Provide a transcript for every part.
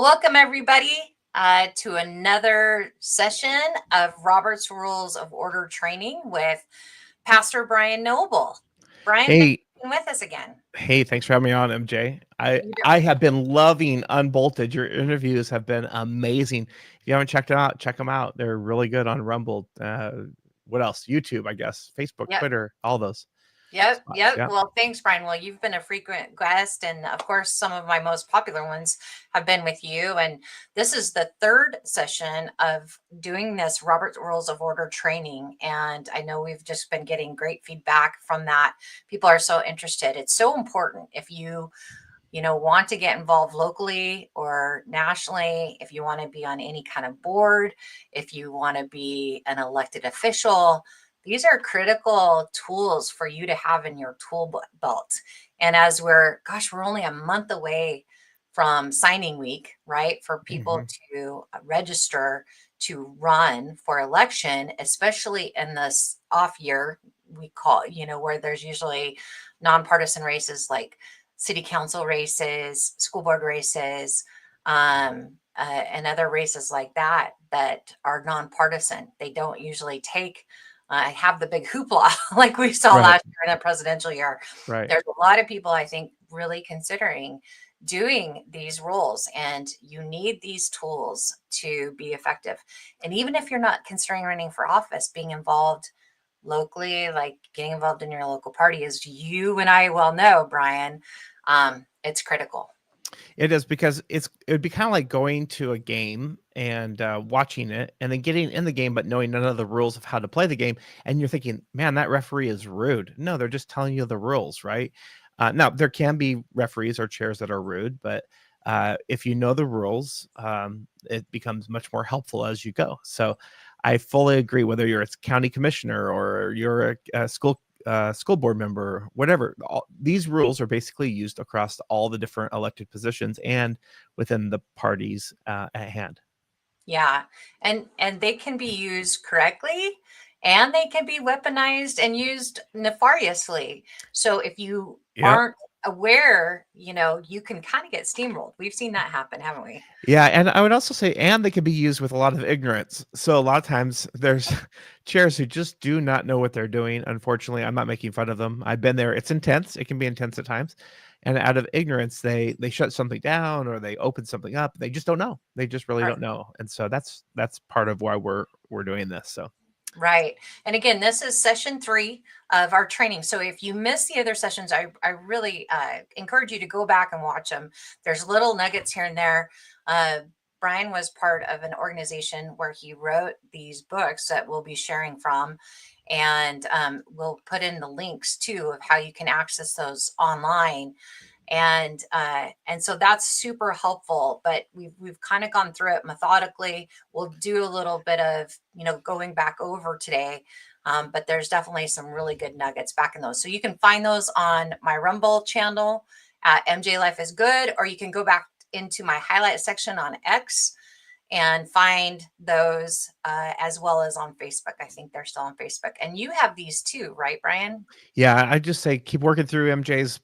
welcome everybody to another session of Robert's Rules of Order training with Pastor Brian Noble. Brian, thanks Hey, for being with us again. hey, thanks for having me on, MJ. I You I have been loving Unbolted. Your interviews have been amazing. If you haven't checked them out, check them out. They're really good on Rumble. What else? YouTube, I guess, Facebook, Yep. Twitter, all those Yep, spots. yep. Yeah. Well, thanks, Brian. Well, you've been a frequent guest, and of course, some of my most popular ones have been with you. And this is the third session of doing this Robert's Rules of Order training. And I know we've just been getting great feedback from that. People are so interested. It's so important if you want to get involved locally or nationally, if you want to be on any kind of board, if you want to be an elected official. These are critical tools for you to have in your tool belt. And as we're only a month away from signing week, right? For people Mhm. to register to run for election, especially in this off year, we call, where there's usually nonpartisan races like city council races, school board races, and other races like that are nonpartisan. They don't usually have the big hoopla like we saw Right, last year in a presidential year. right. There's a lot of people, I think, really considering doing these roles, and you need these tools to be effective. And even if you're not considering running for office, being involved locally, like getting involved in your local party, as you and I well know, Brian, it's critical. It is because it would be kind of like going to a game and watching it, and then getting in the game, but knowing none of the rules of how to play the game, and you're thinking, "Man, that referee is rude." No, they're just telling you the rules, right? Now, there can be referees or chairs that are rude, but if you know the rules, it becomes much more helpful as you go. So, I fully agree. Whether you're a county commissioner or you're a school board member, whatever. These rules are basically used across all the different elected positions and within the parties at hand. Yeah. And they can be used correctly, and they can be weaponized and used nefariously. So if you Yep. aren't aware, you can kind of get steamrolled. We've seen that happen, haven't we? Yeah, and I would also say, and they can be used with a lot of ignorance. So a lot of times there's chairs who just do not know what they're doing. Unfortunately, I'm not making fun of them. I've been there. It's intense. It can be intense at times. And out of ignorance, they shut something down or they open something up. They just don't know. They just really don't know. And so that's part of why we're doing this. So Right. And again, this is session 3 of our training. So if you miss the other sessions, I really encourage you to go back and watch them. There's little nuggets here and there. Uh, Brian was part of an organization where he wrote these books that we'll be sharing from. And we'll put in the links too of how you can access those online. And so that's super helpful, but we've kind of gone through it methodically. We'll do a little bit of going back over today, but there's definitely some really good nuggets back in those. So you can find those on my Rumble channel at MJ Life is Good, or you can go back into my highlight section on X and find those, as well as on Facebook. I think they're still on Facebook, and you have these too, right, Brian? yeah, I just say keep working through MJ's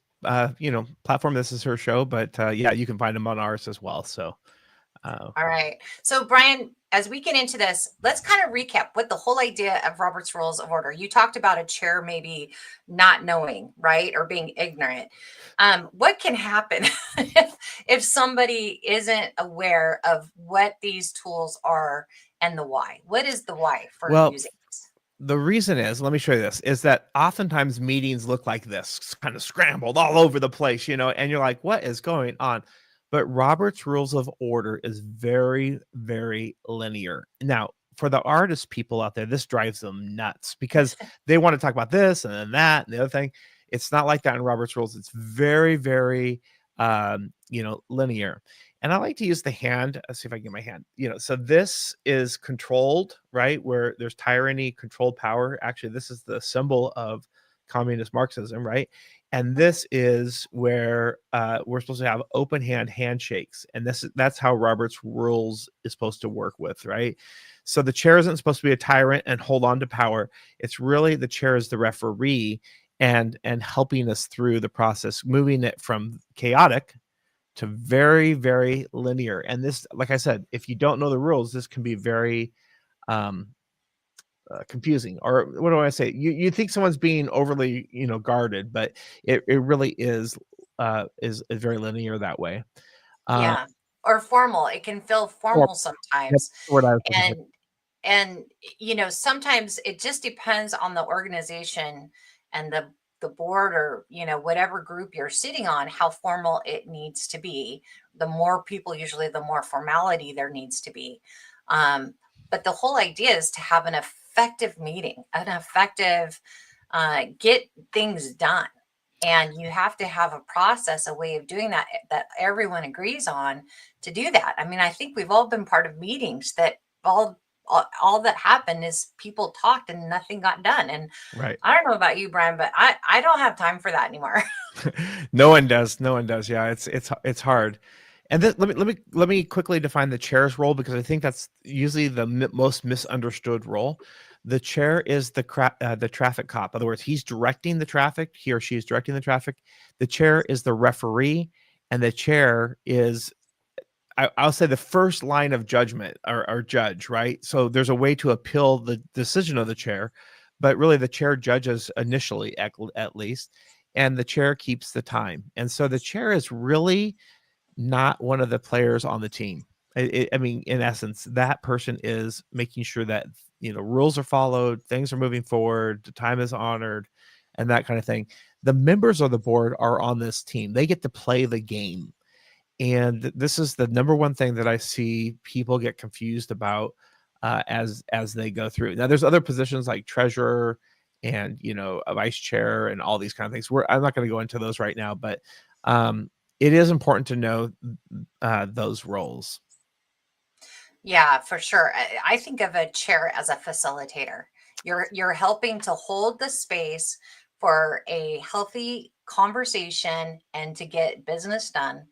platform. This is her show, but yeah, you can find them on ours as well. So All right. So, Brian, as we get into this, let's kind of recap what the whole idea of Robert's Rules of Order. You talked about a chair maybe not knowing, right, or being ignorant. What can happen if somebody isn't aware of what these tools are and the why? What is the why for well, using this? the reason is, let me show you this, is that oftentimes meetings look like this, kind of scrambled all over the place, and you're like, what is going on? But Robert's Rules of Order is very, very linear. Now, for the artist people out there, this drives them nuts because they want to talk about this and then that and the other thing. It's not like that in Robert's Rules. It's very, very, linear. And I like to use the hand. Let's see if I can get my hand. So this is controlled, right? Where there's tyranny, controlled power. Actually, this is the symbol of communist Marxism, right? And this is where we're supposed to have open handshakes, and that's how Robert's Rules is supposed to work with, right? So the chair isn't supposed to be a tyrant and hold on to power. It's really the chair is the referee and helping us through the process, moving it from chaotic to very, very linear. And this, like I said, if you don't know the rules, this can be very um, confusing. Or what do I say? You think someone's being overly, guarded, but it really is very linear that way. Uh, Yeah. Or formal. It can feel or formal that's sometimes. the word I was looking for. And sometimes it just depends on the organization and the board, or whatever group you're sitting on, how formal it needs to be. The more people, usually the more formality there needs to be. But the whole idea is to have an effective meeting, an effective get things done. And you have to have a process, a way of doing that, that everyone agrees on to do that. I mean, I think we've all been part of meetings that all that happened is people talked and nothing got done. And Right. I don't know about you, Brian, but I don't have time for that anymore. No one does. No one does. Yeah, it's hard. And then let me quickly define the chair's role, because I think that's usually the most misunderstood role. The chair is the traffic cop. In other words, he's directing the traffic. He or she is directing the traffic. The chair is the referee, and the chair is, I'll say, the first line of judgment, or judge, right? So there's a way to appeal the decision of the chair, but really the chair judges initially, at least, and the chair keeps the time. And so the chair is really not one of the players on the team. I mean, in essence, that person is making sure that rules are followed, things are moving forward, the time is honored, and that kind of thing. The members of the board are on this team. They get to play the game. And this is the number one thing that I see people get confused about as they go through. Now, there's other positions like treasurer and a vice chair and all these kind of things. I'm not going to go into those right now, but it is important to know those roles. Yeah, for sure. I think of a chair as a facilitator. You're helping to hold the space for a healthy conversation and to get business done,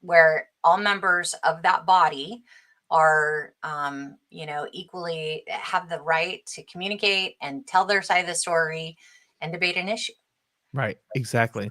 where all members of that body are, equally have the right to communicate and tell their side of the story and debate an issue. Right, exactly.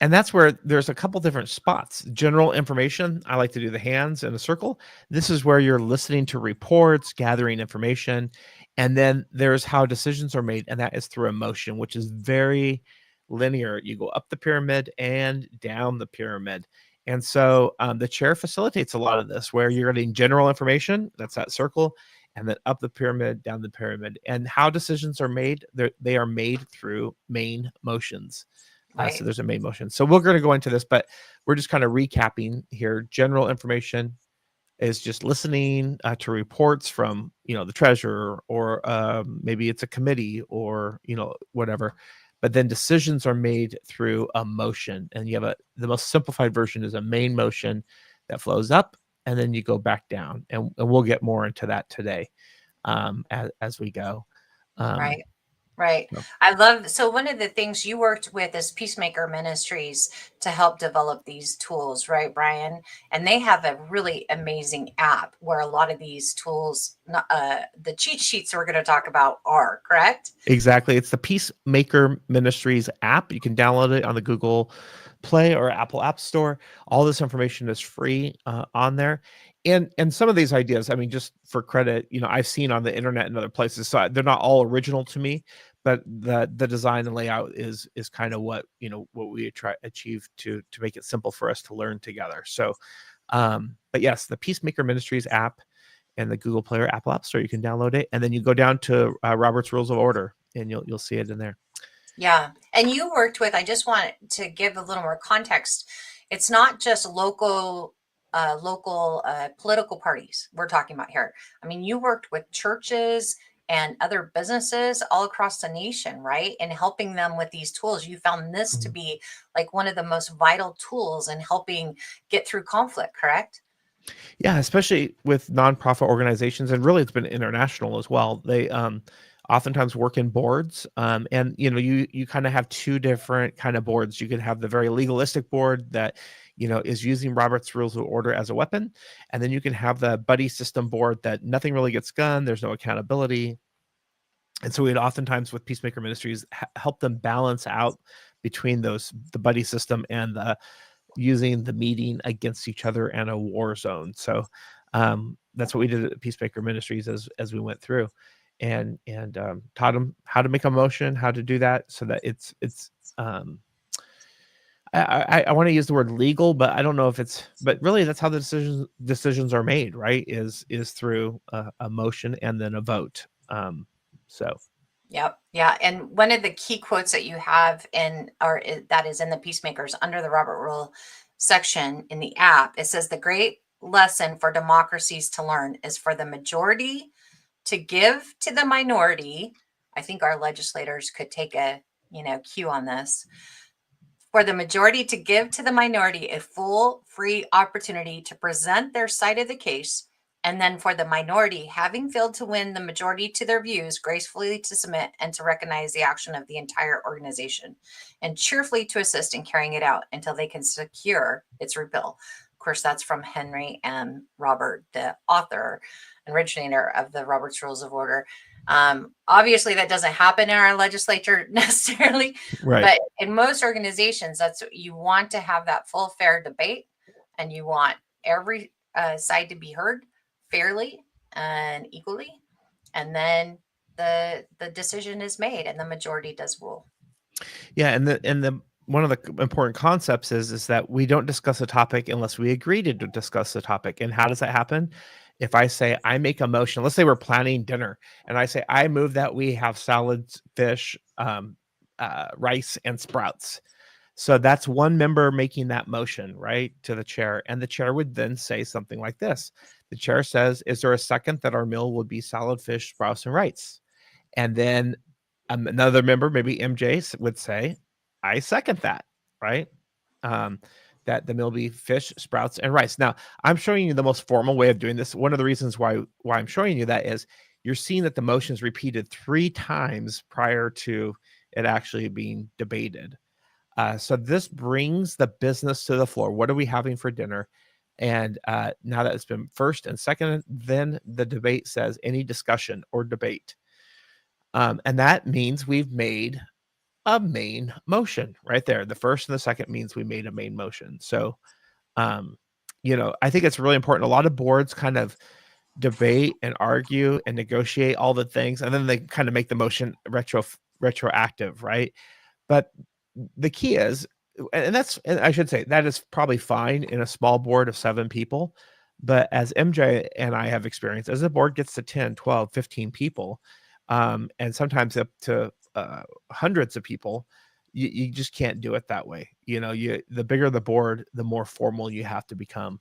And that's where there's a couple different spots. General information, I like to do the hands in a circle. This is where you're listening to reports, gathering information. And then there's how decisions are made, and that is through emotion, which is very linear. You go up the pyramid and down the pyramid. And so the chair facilitates a lot of this, where you're getting general information, that's that circle, and then up the pyramid, down the pyramid. And how decisions are made, they are made through main motions. Right. So there's a main motion. So we're going to go into this, but we're just kind of recapping here. General information is just listening to reports from the treasurer, or maybe it's a committee, or whatever. But then decisions are made through a motion, and you have the most simplified version is a main motion that flows up, and then you go back down, and we'll get more into that today as we go. Right. Right. So. So one of the things you worked with is Peacemaker Ministries to help develop these tools, right, Brian? And they have a really amazing app where a lot of these tools, the cheat sheets we're going to talk about, are, correct? Exactly. It's the Peacemaker Ministries app. You can download it on the Google Play or Apple App Store. All this information is free on there. And some of these ideas, I mean, just for credit, I've seen on the internet and other places. So they're not all original to me, but the design and layout is kind of what we achieve to make it simple for us to learn together. So, but yes, the Peacemaker Ministries app and the Google Play or Apple App Store, you can download it, and then you go down to Robert's Rules of Order, and you'll see it in there. Yeah. And you worked with, I just want to give a little more context. It's not just local political parties we're talking about here. I mean, you worked with churches and other businesses all across the nation, right? And helping them with these tools. You found this to be like one of the most vital tools in helping get through conflict, correct? Yeah, especially with nonprofit organizations, and really it's been international as well. They oftentimes work in boards, and you kind of have two different kind of boards. You could have the very legalistic board that is using Robert's Rules of Order as a weapon, and then you can have the buddy system board that nothing really gets done. There's no accountability, and so we'd oftentimes with Peacemaker Ministries help them balance out between the buddy system and using the meeting against each other and a war zone. So that's what we did at Peacemaker Ministries as we went through, and taught them how to make a motion, how to do that, so that it's um, I want to use the word legal, but I don't know if it's, but really that's how the decisions are made, right? Is through a motion and then a vote. So Yep. Yeah. And one of the key quotes that you have that is in the Peacemakers under the Robert Rule section in the app, it says the great lesson for democracies to learn is for the majority to give to the minority. I think our legislators could take a, cue on this. For the majority to give to the minority a full, free opportunity to present their side of the case, and then for the minority, having failed to win the majority to their views, gracefully to submit and to recognize the action of the entire organization, and cheerfully to assist in carrying it out until they can secure its repeal. Of course, that's from Henry M. Robert, the author and originator of the Robert's Rules of Order. Obviously, that doesn't happen in our legislature necessarily, right. but in most organizations, that's what you want, to have that full, fair debate, and you want every side to be heard fairly and equally, and then the decision is made and the majority does rule. Yeah, and the one of the important concepts is that we don't discuss a topic unless we agree to discuss the topic. And how does that happen? If I say I make a motion, let's say we're planning dinner, and I say I move that we have salads, fish, rice, and sprouts. So that's one member making that motion, right, to the chair, and the chair would then say something like this. The chair says, "Is there a second that our meal would be salad, fish, sprouts, and rice?" And then another member, maybe MJ, would say, "I second that," right? That the meal be fish, sprouts, and rice. Now, I'm showing you the most formal way of doing this. One of the reasons why I'm showing you that is you're seeing that the motion is repeated 3 times prior to it actually being debated. So this brings the business to the floor. What are we having for dinner? And now that it's been first and second, then the debate says any discussion or debate. And that means we've made a main motion right there. The first and the second means we made a main motion. So, I think it's really important. A lot of boards kind of debate and argue and negotiate all the things, and then they kind of make the motion retroactive, right? But the key is, and I should say that is probably fine in a small board of 7 people. But as MJ and I have experienced, as the board gets to 10, 12, 15 people, and sometimes up to hundreds of people, you just can't do it that way. The bigger the board, the more formal you have to become.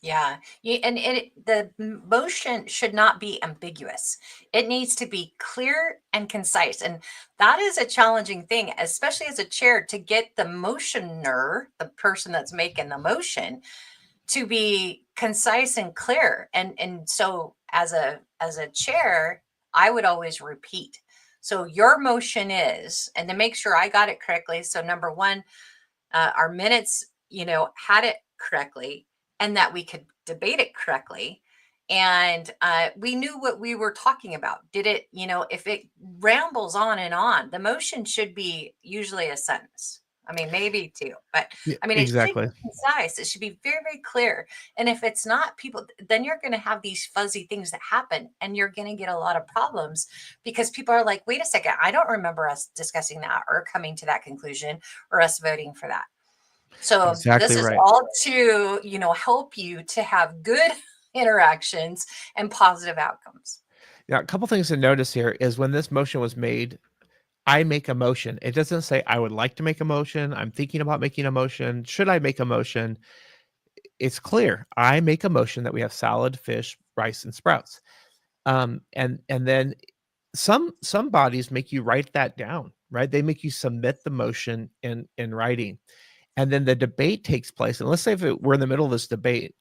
Yeah. The motion should not be ambiguous. It needs to be clear and concise. And that is a challenging thing, especially as a chair, to get the motioner, the person that's making the motion, to be concise and clear. And so as a chair, I would always repeat. So your motion is, and to make sure I got it correctly. So number one, our minutes, had it correctly, and that we could debate it correctly. And we knew what we were talking about. Did it, if it rambles on and on, the motion should be usually a sentence. I mean, maybe 2, but Yeah, I mean, it should exactly. be concise. It should be very, very clear. And if it's not, then you're going to have these fuzzy things that happen, and you're going to get a lot of problems because people are like, wait a second, I don't remember us discussing that or coming to that conclusion or us voting for that. So Exactly this is right. all to, help you to have good interactions and positive outcomes. Yeah, a couple things to notice here is when this motion was made, I make a motion. It doesn't say I would like to make a motion. I'm thinking about making a motion. Should I make a motion? It's clear. I make a motion that we have salad, fish, rice, and sprouts. And then some bodies make you write that down, right? They make you submit the motion in writing. And then the debate takes place. And let's say we're in the middle of this debate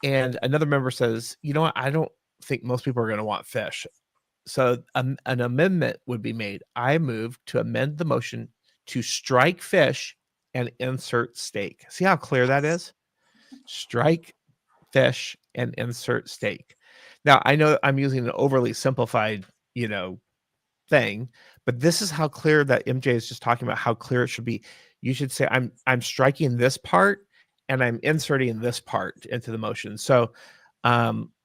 and another member says, you know what, I don't think most people are going to want fish. So an amendment would be made. I move to amend the motion to strike fish and insert steak. See how clear that is? Strike fish and insert steak. Now, I know I'm using an overly simplified, thing, but this is how clear that MJ is just talking about how clear it should be. You should say, I'm striking this part and I'm inserting this part into the motion. So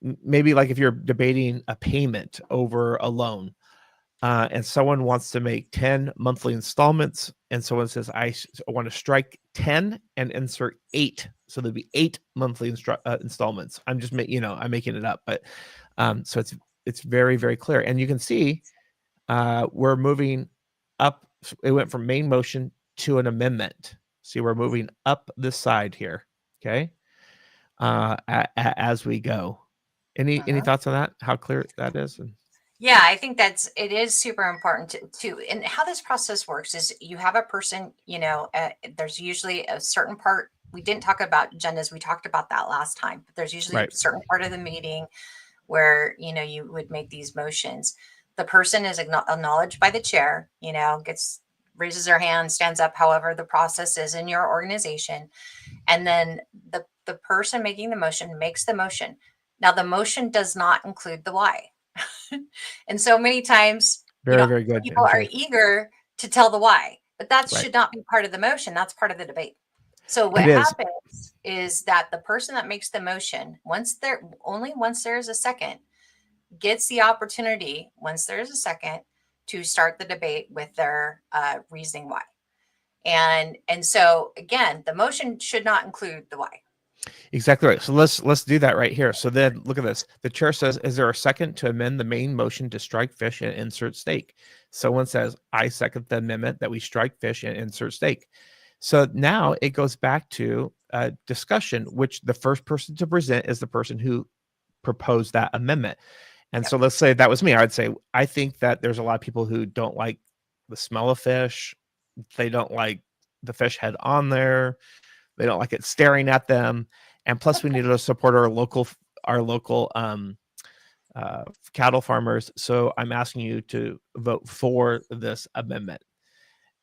maybe like if you're debating a payment over a loan, and someone wants to make 10 monthly installments, and someone says, I want to strike 10 and insert 8. So there'd be 8 monthly installments. I'm just I'm making it up, but so it's very, very clear. And you can see we're moving up. It went from main motion to an amendment. See, we're moving up this side here. Okay. As we go. Any thoughts on that? How clear that is? Yeah, I think it is super important to, and how this process works is you have a person, there's usually a certain part. We didn't talk about agendas. We talked about that last time, but there's usually a certain part of the meeting where, you would make these motions. The person is acknowledged by the chair, raises their hand, stands up, however the process is in your organization. And then the person making the motion makes the motion. Now, the motion does not include the why. And so many times very good. People are eager to tell the why, but that should not be part of the motion. That's part of the debate. So what happens is that the person that makes the motion, once there's a second, gets the opportunity, once there's a second, to start the debate with their reasoning why. And so again, the motion should not include the why. Exactly right. So let's do that right here. So then look at this. The chair says, is there a second to amend the main motion to strike fish and insert steak? Someone says, I second the amendment that we strike fish and insert steak. So now it goes back to a discussion, which the first person to present is the person who proposed that amendment. And so let's say that was me. I would say, I think that there's a lot of people who don't like the smell of fish. They don't like the fish head on there. They don't like it staring at them. And plus we need to support our local cattle farmers. So I'm asking you to vote for this amendment.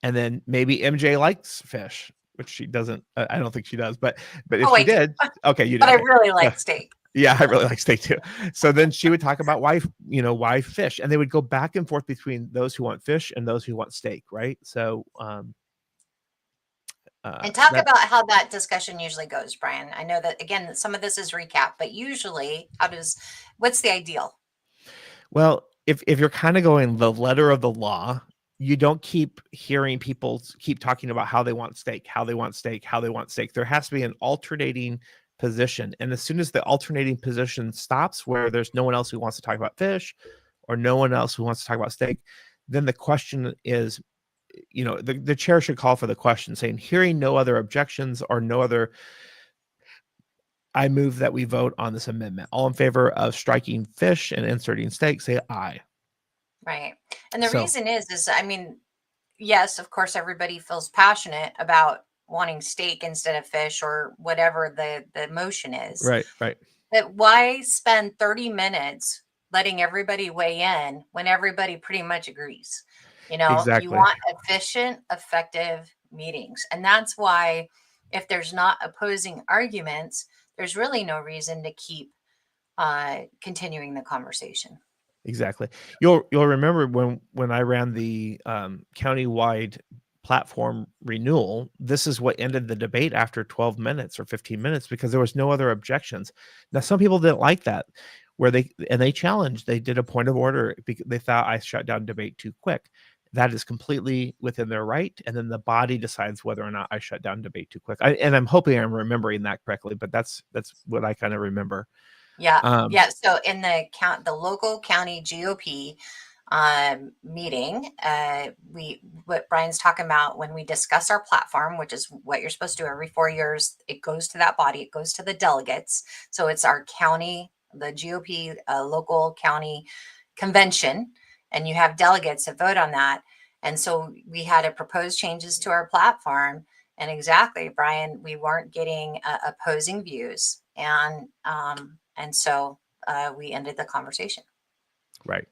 And then maybe MJ likes fish, which she doesn't. I don't think she does, but if she did, okay, you did. But I really like steak. Yeah, I really like steak too. So then she would talk about why fish, and they would go back and forth between those who want fish and those who want steak, right? So and talk about how that discussion usually goes, Brian. I know that, again, some of this is recap, but usually what's the ideal? Well, if you're kind of going the letter of the law, you don't keep hearing people keep talking about how they want steak, how they want steak, how they want steak. There has to be an alternating position. And as soon as the alternating position stops, where there's no one else who wants to talk about fish or no one else who wants to talk about steak, then the question is, the chair should call for the question saying, hearing no other objections or no other, I move that we vote on this amendment. All in favor of striking fish and inserting steak, say aye. Right. And the reason is, yes, of course, everybody feels passionate about wanting steak instead of fish or whatever the motion is. Right. But why spend 30 minutes letting everybody weigh in when everybody pretty much agrees? Exactly. You want efficient, effective meetings. And that's why if there's not opposing arguments, there's really no reason to keep continuing the conversation. Exactly. You'll remember when I ran the county-wide platform renewal, this is what ended the debate after 12 minutes or 15 minutes because there was no other objections. Now, some people didn't like that, they challenged. They did a point of order because they thought I shut down debate too quick. That is completely within their right, and then the body decides whether or not I shut down debate too quick. And I'm hoping I'm remembering that correctly, but that's what I kind of remember. Yeah. So in the local county GOP meeting, what Brian's talking about when we discuss our platform, which is what you're supposed to do every 4 years, it goes to that body, it goes to the delegates. So it's our county, the GOP local county convention, and you have delegates that vote on that. And so we had to propose changes to our platform. And exactly, Brian, we weren't getting opposing views. And so we ended the conversation. Right.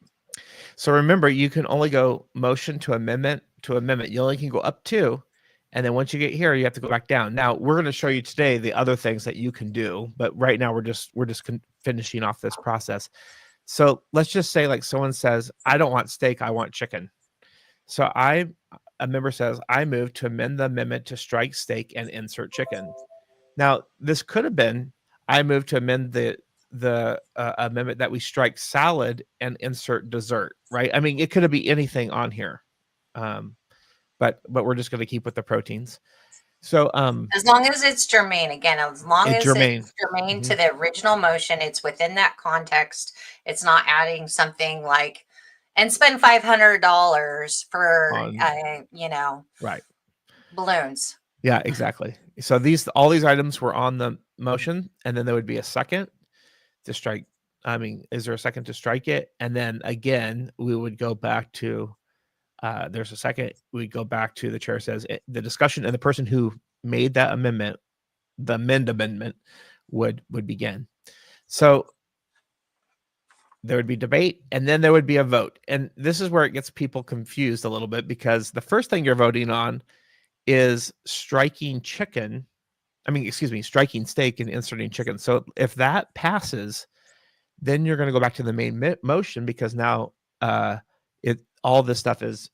So remember, you can only go motion to amendment to amendment. You only can go up to, and then once you get here, you have to go back down. Now we're going to show you today the other things that you can do, but right now we're just finishing off this process. So let's just say like someone says, I don't want steak, I want chicken. So a member says, I move to amend the amendment to strike steak and insert chicken. Now, this could have been, I move to amend the amendment that we strike salad and insert dessert, right? I mean, it could be anything on here. But we're just going to keep with the proteins. So as long as it's germane, again, as long it's as germane. it's germane Mhm. to the original motion, it's within that context. It's not adding something like, and spend $500 for, On right. balloons. Yeah, exactly. So all these items were on the motion, and then there would be a second to strike. I mean, is there a second to strike it? And then again, we would go back to there's a second. We go back to the chair says the discussion, and the person who made that amendment, the amendment, would begin. So there would be debate, and then there would be a vote. And this is where it gets people confused a little bit, because the first thing you're voting on is striking chicken. Striking steak and inserting chicken. So if that passes, then you're going to go back to the main motion, because now all this stuff is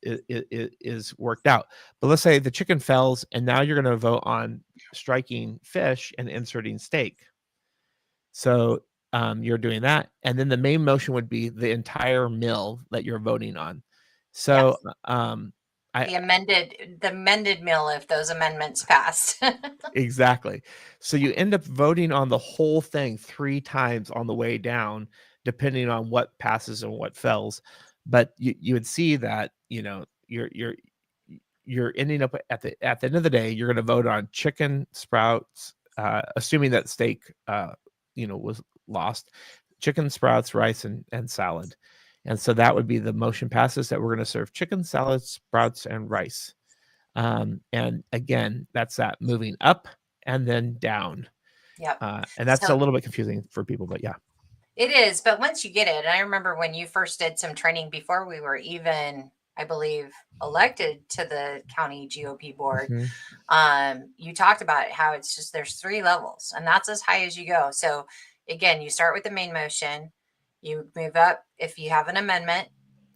worked out. But let's say the chicken fails, and now you're going to vote on striking fish and inserting steak. So you're doing that, and then the main motion would be the entire meal that you're voting on. So the amended meal, if those amendments passed. exactly. So you end up voting on the whole thing 3 times on the way down, depending on what passes and what fails. But you would see that, you're ending up at the end of the day, you're going to vote on chicken, sprouts, assuming that steak, was lost, chicken, sprouts, rice, and salad. And so that would be the motion passes that we're going to serve chicken, salad, sprouts, and rice. And again, that's that moving up and then down. Yep. And that's So a little bit confusing for people, but yeah. it is, but once you get it, and I remember when you first did some training before we were even, I believe, elected to the county GOP board, you talked about how it's just there's 3 levels, and that's as high as you go. So again, you start with the main motion, you move up if you have an amendment,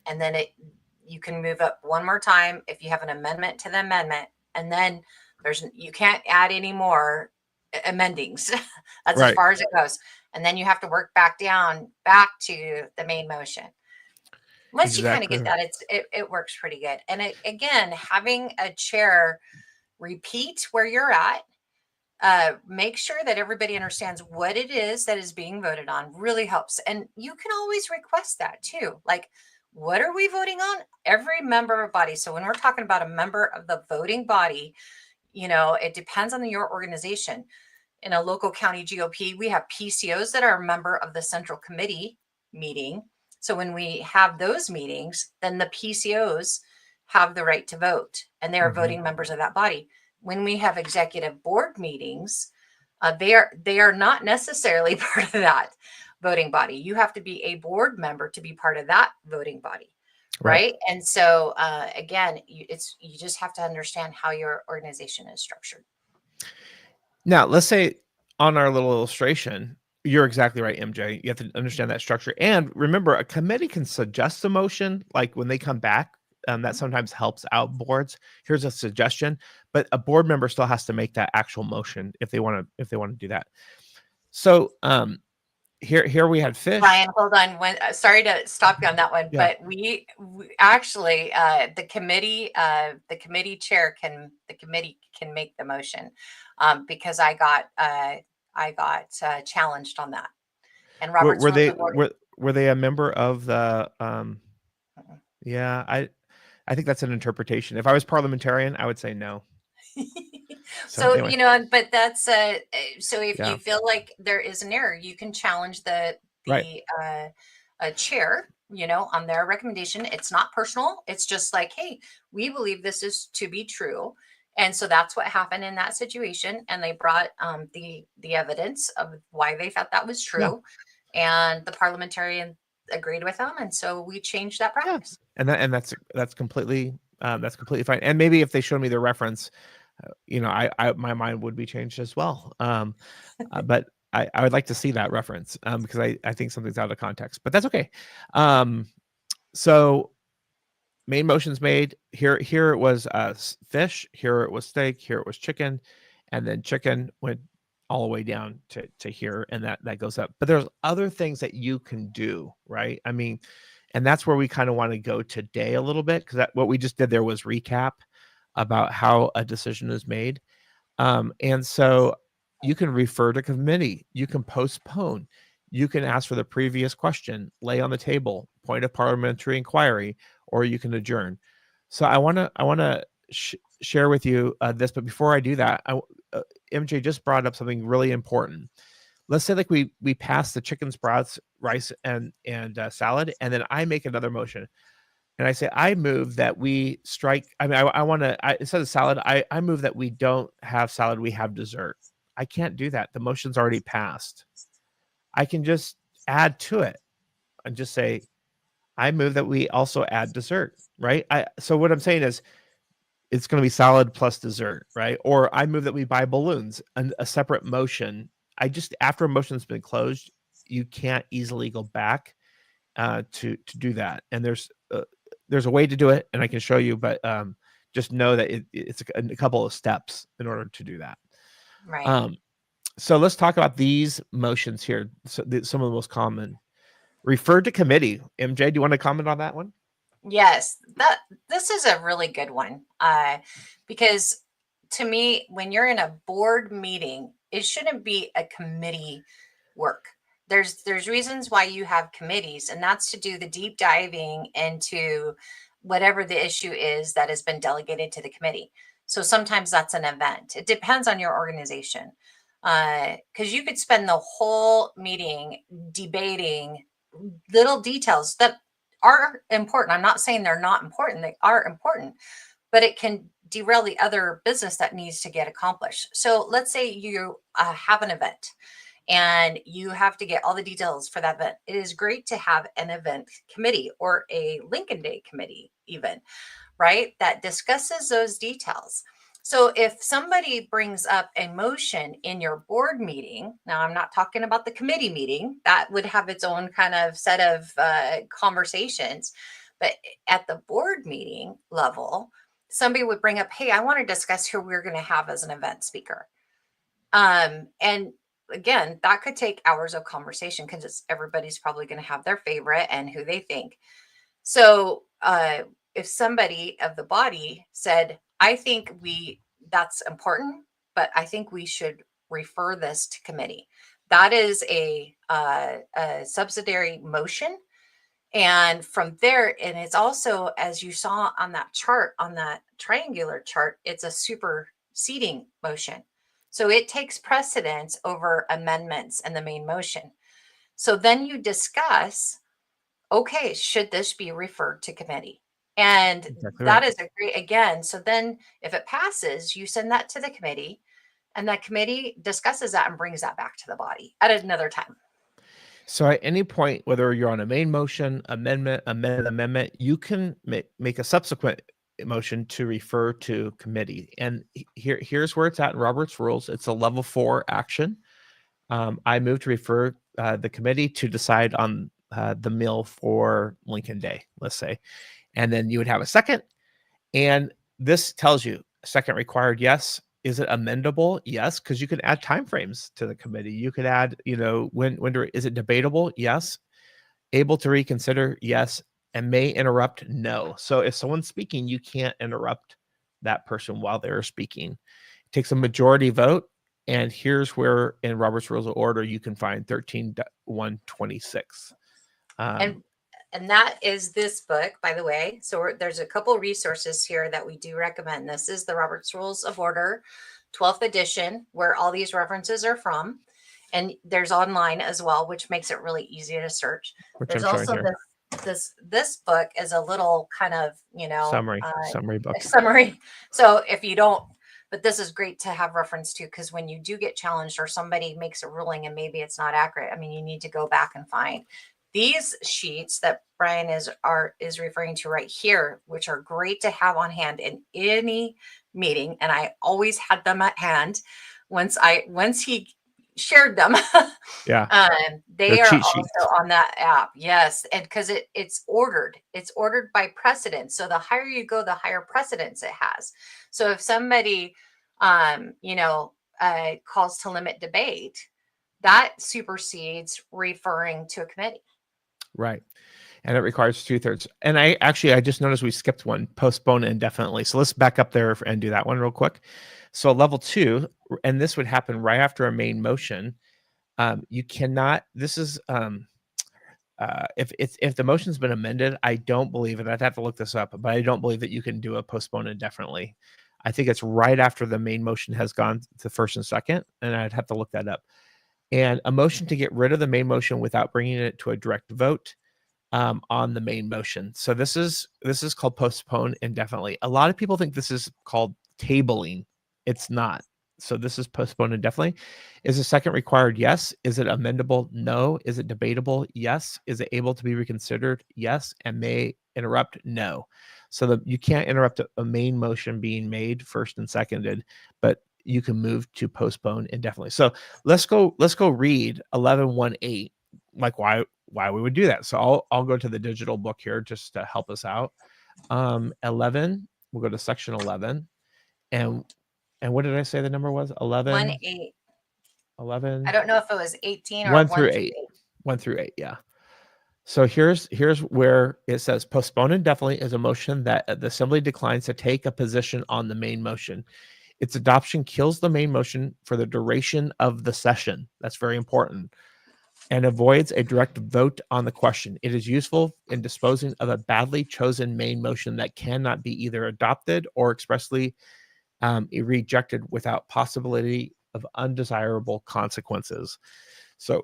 and then you can move up one more time if you have an amendment to the amendment, and then you can't add any more amendings. That's as Right. far as it goes. And then you have to work back down back to the main motion. Once you kind of Exactly. get that, it works pretty good. And again, having a chair repeat where you're at, make sure that everybody understands what it is that is being voted on really helps. And you can always request that too. Like, what are we voting on? Every member of a body. So when we're talking about a member of the voting body, it depends on your organization. In a local county GOP, we have PCOs that are a member of the central committee meeting. So when we have those meetings, then the PCOs have the right to vote, and they are voting members of that body. When we have executive board meetings, they are not necessarily part of that voting body. You have to be a board member to be part of that voting body. Right. And so again, you just have to understand how your organization is structured. Now, let's say on our little illustration, you're exactly right, MJ. You have to understand that structure. And remember, a committee can suggest a motion, like when they come back. That sometimes helps out boards. Here's a suggestion, but a board member still has to make that actual motion if they want to do that. So here we had fish. Ryan, hold on. Sorry to stop you on that one, Yeah. but we actually the committee chair the committee can make the motion, because I got challenged on that. And Robert's were they a member of the yeah, I think that's an interpretation. If I was parliamentarian, I would say no. So anyway. but that's so if Yeah. you feel like there is an error, you can challenge the chair, on their recommendation. It's not personal. It's just like, hey, we believe this is to be true. And so that's what happened in that situation. And they brought the evidence of why they thought that was true. Yeah. And the parliamentarian agreed with them. And so we changed that practice. Yeah. And that's completely fine. And maybe if they showed me the reference, my mind would be changed as well. But I would like to see that reference because I think something's out of context, but that's okay. So main motions made here. Here it was fish. Here it was steak. Here it was chicken, and then chicken went all the way down to here, and that goes up. But there's other things that you can do, right? I mean, and that's where we kind of want to go today a little bit, because what we just did there was recap about how a decision is made. And so you can refer to committee, you can postpone, you can ask for the previous question, lay on the table, point of parliamentary inquiry, or you can adjourn. So I want to share with you this, but before I do that, MJ just brought up something really important. Let's say like we pass the chicken, sprouts, rice, and salad, and then I make another motion. And I say, I move that we strike. I mean, I want to, instead of salad, I move that we don't have salad, we have dessert. I can't do that. The motion's already passed. I can just add to it and just say, I move that we also add dessert, right? So what I'm saying is it's going to be salad plus dessert, right? Or I move that we buy balloons, a separate motion. After a motion's been closed, you can't easily go back to do that. And there's a way to do it, and I can show you, but just know that it's a couple of steps in order to do that. Right. So let's talk about these motions here. So some of the most common. Refer to committee. MJ, do you want to comment on that one? Yes, this is a really good one because to me, when you're in a board meeting, it shouldn't be a committee work. There's reasons why you have committees, and that's to do the deep diving into whatever the issue is that has been delegated to the committee. So sometimes that's an event. It depends on your organization, because you could spend the whole meeting debating little details that are important. I'm not saying they're not important. They are important, but it can derail the other business that needs to get accomplished. So let's say you have an event and you have to get all the details for that event. It is great to have an event committee or a Lincoln Day committee, even, right? That discusses those details. So if somebody brings up a motion in your board meeting, now I'm not talking about the committee meeting, that would have its own kind of set of conversations. But at the board meeting level, somebody would bring up, hey, I want to discuss who we're going to have as an event speaker. And again, that could take hours of conversation because everybody's probably going to have their favorite and who they think. So if somebody of the body said, I think that's important, but I think we should refer this to committee. That is a subsidiary motion. And from there, and it's also, as you saw on that chart, on that triangular chart, it's a superseding motion. So it takes precedence over amendments and the main motion. So then you discuss, okay, should this be referred to committee? And Exactly that right. is a great, again, so then if it passes, you send that to the committee and that committee discusses that and brings that back to the body at another time. So at any point, whether you're on a main motion, amendment, you can make a subsequent motion to refer to committee. And here's where it's at in Robert's rules. It's a level 4 action. I move to refer the committee to decide on the meal for Lincoln Day, let's say. And then you would have a second. And this tells you second required, yes. Is it amendable? Yes, because you can add timeframes to the committee. You could add, is it debatable? Yes. Able to reconsider? Yes. And may interrupt? No. So if someone's speaking, you can't interrupt that person while they're speaking. It takes a majority vote. And here's where in Robert's Rules of Order, you can find 13.126. And that is this book, by the way. So there's a couple resources here that we do recommend. This is the Robert's Rules of Order, 12th edition, where all these references are from. And there's online as well, which makes it really easy to search. Which There's I'm showing also here. this book is a little kind of, Summary book. Summary. So if you don't, but this is great to have reference to, because when you do get challenged or somebody makes a ruling and maybe it's not accurate, I mean, you need to go back and find these sheets that Brian is referring to right here, which are great to have on hand in any meeting. And I always had them at hand. Once he shared them. Yeah, they're They are cheat sheets. also on that app. Yes. And because it's ordered, it's ordered by precedence. So the higher you go, the higher precedence it has. So if somebody, calls to limit debate, that supersedes referring to a committee. Right. And it requires 2/3. And I just noticed we skipped one, postpone indefinitely. So let's back up there and do that one real quick. So level 2, and this would happen right after a main motion. You cannot. This is if the motion's been amended, I don't believe it. I'd have to look this up, but I don't believe that you can do a postpone indefinitely. I think it's right after the main motion has gone to first and second, and I'd have to look that up. And a motion to get rid of the main motion without bringing it to a direct vote on the main motion. So this is called postpone indefinitely. A lot of people think this is called tabling. It's not. So this is postpone indefinitely. Is the second required? Yes. Is it amendable? No. Is it debatable? Yes. Is it able to be reconsidered? Yes. And may interrupt? No. So you can't interrupt a main motion being made first and seconded, but you can move to postpone indefinitely. So let's go read 11.1.8, like why we would do that. So I'll go to the digital book here just to help us out. 11, we'll go to section 11, and what did I say the number was? 11. 1-8. 11. I don't know if it was 18 or 1 through 8. 1 through 8, yeah. So here's where it says postpone indefinitely is a motion that the assembly declines to take a position on the main motion. Its adoption kills the main motion for the duration of the session. That's very important. And avoids a direct vote on the question. It is useful in disposing of a badly chosen main motion that cannot be either adopted or expressly rejected without possibility of undesirable consequences. So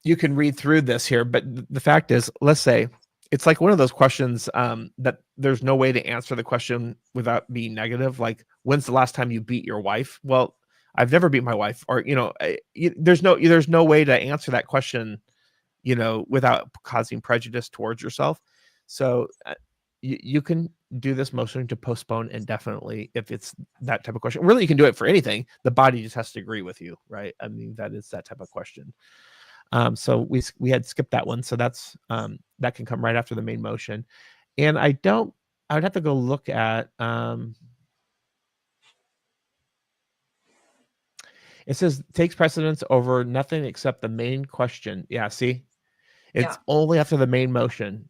you can read through this here, but the fact is, let's say it's like one of those questions that there's no way to answer the question without being negative. Like, when's the last time you beat your wife? Well, I've never beat my wife, or there's no way to answer that question, without causing prejudice towards yourself. So you can do this motion to postpone indefinitely if it's that type of question. Really, you can do it for anything. The body just has to agree with you, right? I mean, that is that type of question. So we had skipped that one. So that's that can come right after the main motion. And I would have to go look at it says takes precedence over nothing except the main question. Yeah, see? It's only after the main motion.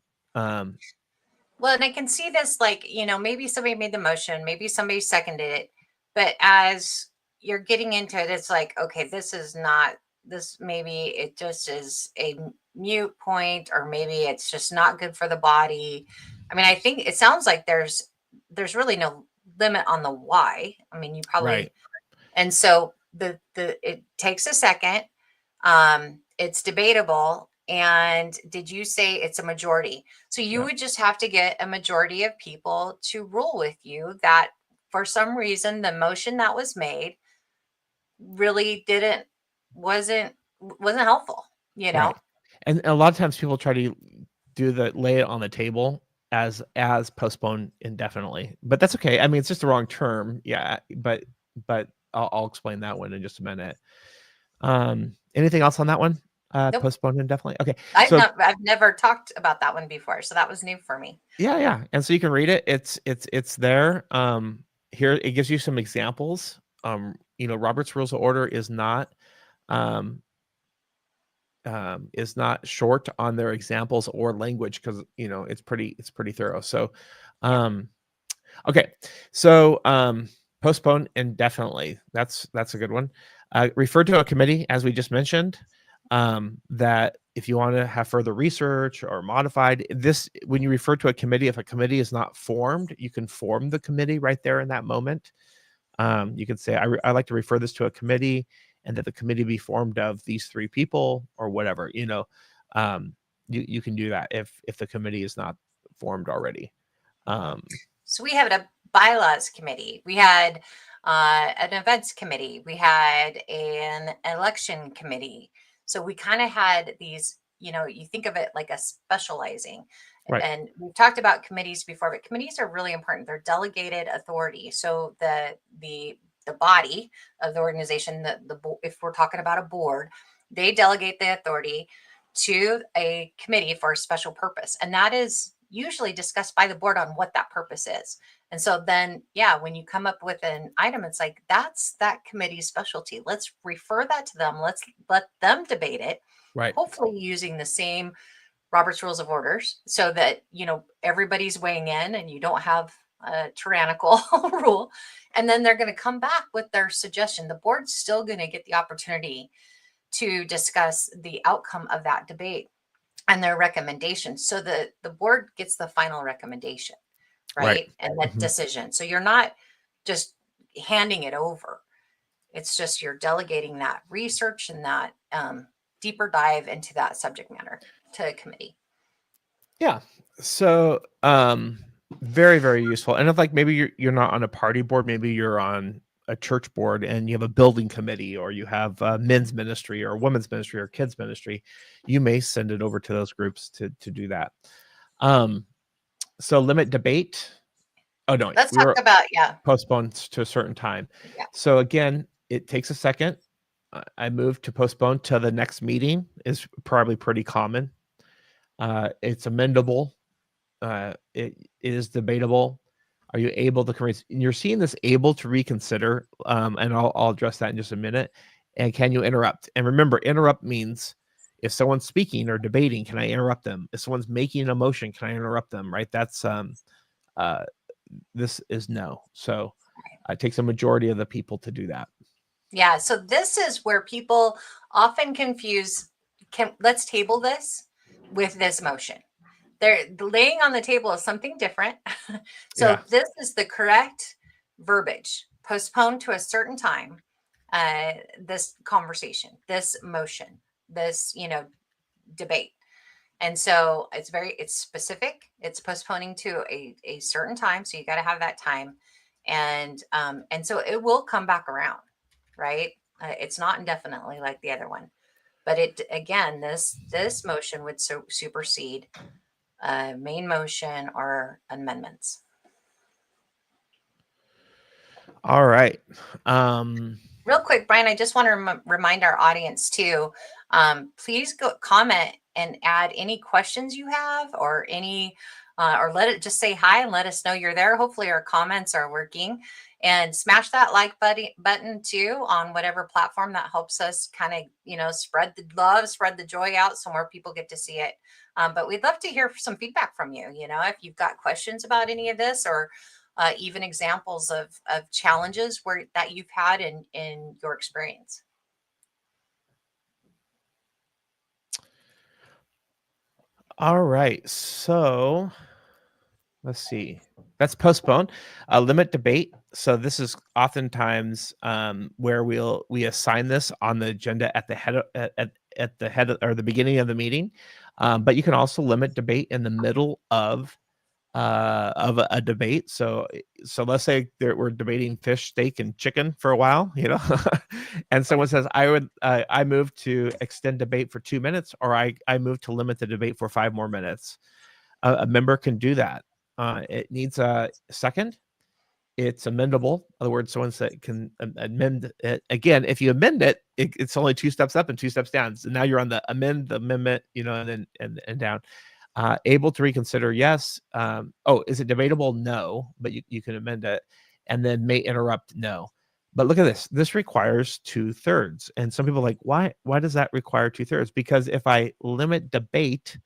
Well, and I can see this maybe somebody made the motion, maybe somebody seconded it, but as you're getting into it, it's like, okay, maybe it just is a mute point, or maybe it's just not good for the body. I mean, I think it sounds like there's really no limit on the why. I mean, you probably, right. And so it takes a second. It's debatable. And did you say it's a majority? So you would just have to get a majority of people to rule with you that for some reason the motion that was made really wasn't helpful, Right. And a lot of times people try to lay it on the table as postpone indefinitely, but that's okay. I mean, it's just the wrong term. Yeah. But I'll explain that one in just a minute. Anything else on that one? Nope. Postpone indefinitely. Okay. I've never talked about that one before, so that was new for me. Yeah. And so you can read it. It's there. Here it gives you some examples. Robert's Rules of Order is not short on their examples or language, because it's pretty thorough. So okay. So postpone indefinitely. That's a good one. Refer to a committee, as we just mentioned, that if you want to have further research or modified this, when you refer to a committee, if a committee is not formed, you can form the committee right there in that moment. You can say, I like to refer this to a committee, and that the committee be formed of these 3 people or whatever. You can do that if the committee is not formed already. So we had a bylaws committee. We had an events committee. We had an election committee. So we kind of had these, you think of it like a specializing. Right. And we've talked about committees before, but committees are really important. They're delegated authority. So the the body of the organization, if we're talking about a board, they delegate the authority to a committee for a special purpose. And that is usually discussed by the board on what that purpose is. And so then, yeah, when you come up with an item, it's like, that's that committee's specialty. Let's refer that to them. Let's let them debate it, Right. hopefully using the same Robert's Rules of Orders so that, everybody's weighing in and you don't have a tyrannical rule. And then they're going to come back with their suggestion. The board's still going to get the opportunity to discuss the outcome of that debate and their recommendations. So the board gets the final recommendation, right? And that decision. So you're not just handing it over. It's just you're delegating that research and that deeper dive into that subject matter to a committee. Yeah. So very, very useful. And if like maybe you're not on a party board, maybe you're on a church board and you have a building committee, or you have men's ministry or women's ministry or kids ministry, you may send it over to those groups to do that. So limit debate. Oh no, Let's talk about postponed to a certain time. Yeah. So again, it takes a second. I moved to postpone to the next meeting is probably pretty common. It's amendable. It is debatable. Are you able to? You're seeing this able to reconsider, and I'll address that in just a minute. And can you interrupt? And remember, interrupt means if someone's speaking or debating, can I interrupt them? If someone's making a motion, can I interrupt them? Right? That's this is no. So it takes a majority of the people to do that. Yeah. So this is where people often confuse. Let's table this with this motion. They're laying on the table is something different. So This is the correct verbiage. Postpone to a certain time. This conversation, this motion, this debate. And so it's specific. It's postponing to a certain time. So you got to have that time. And so it will come back around, right? It's not indefinitely like the other one. But this motion would supersede main motion or amendments. All right. Real quick, Brian, I just want to remind our audience too, please go comment and add any questions you have or or just say hi and let us know you're there. Hopefully our comments are working, and smash that like button too on whatever platform that helps us kind of, spread the love, spread the joy out so more people get to see it. But we'd love to hear some feedback from you. If you've got questions about any of this, or even examples of challenges that you've had in your experience. All right. So let's see. That's postpone. Limit debate. So this is oftentimes where we assign this on the agenda at the head at the head or the beginning of the meeting. But you can also limit debate in the middle of a debate. So let's say we're debating fish, steak, and chicken for a while, and someone says, I move to extend debate for 2 minutes, or I move to limit the debate for 5 more minutes. A member can do that. It needs a second. It's amendable. In other words, someone can amend it. Again, if you amend it, it's only 2 steps up and 2 steps down. So now you're on the amendment, and then and down. Able to reconsider, yes. Is it debatable? No, but you can amend it. And then may interrupt, no. But look at this. This requires 2/3. And some people are like, why does that require 2/3? Because if I limit debate,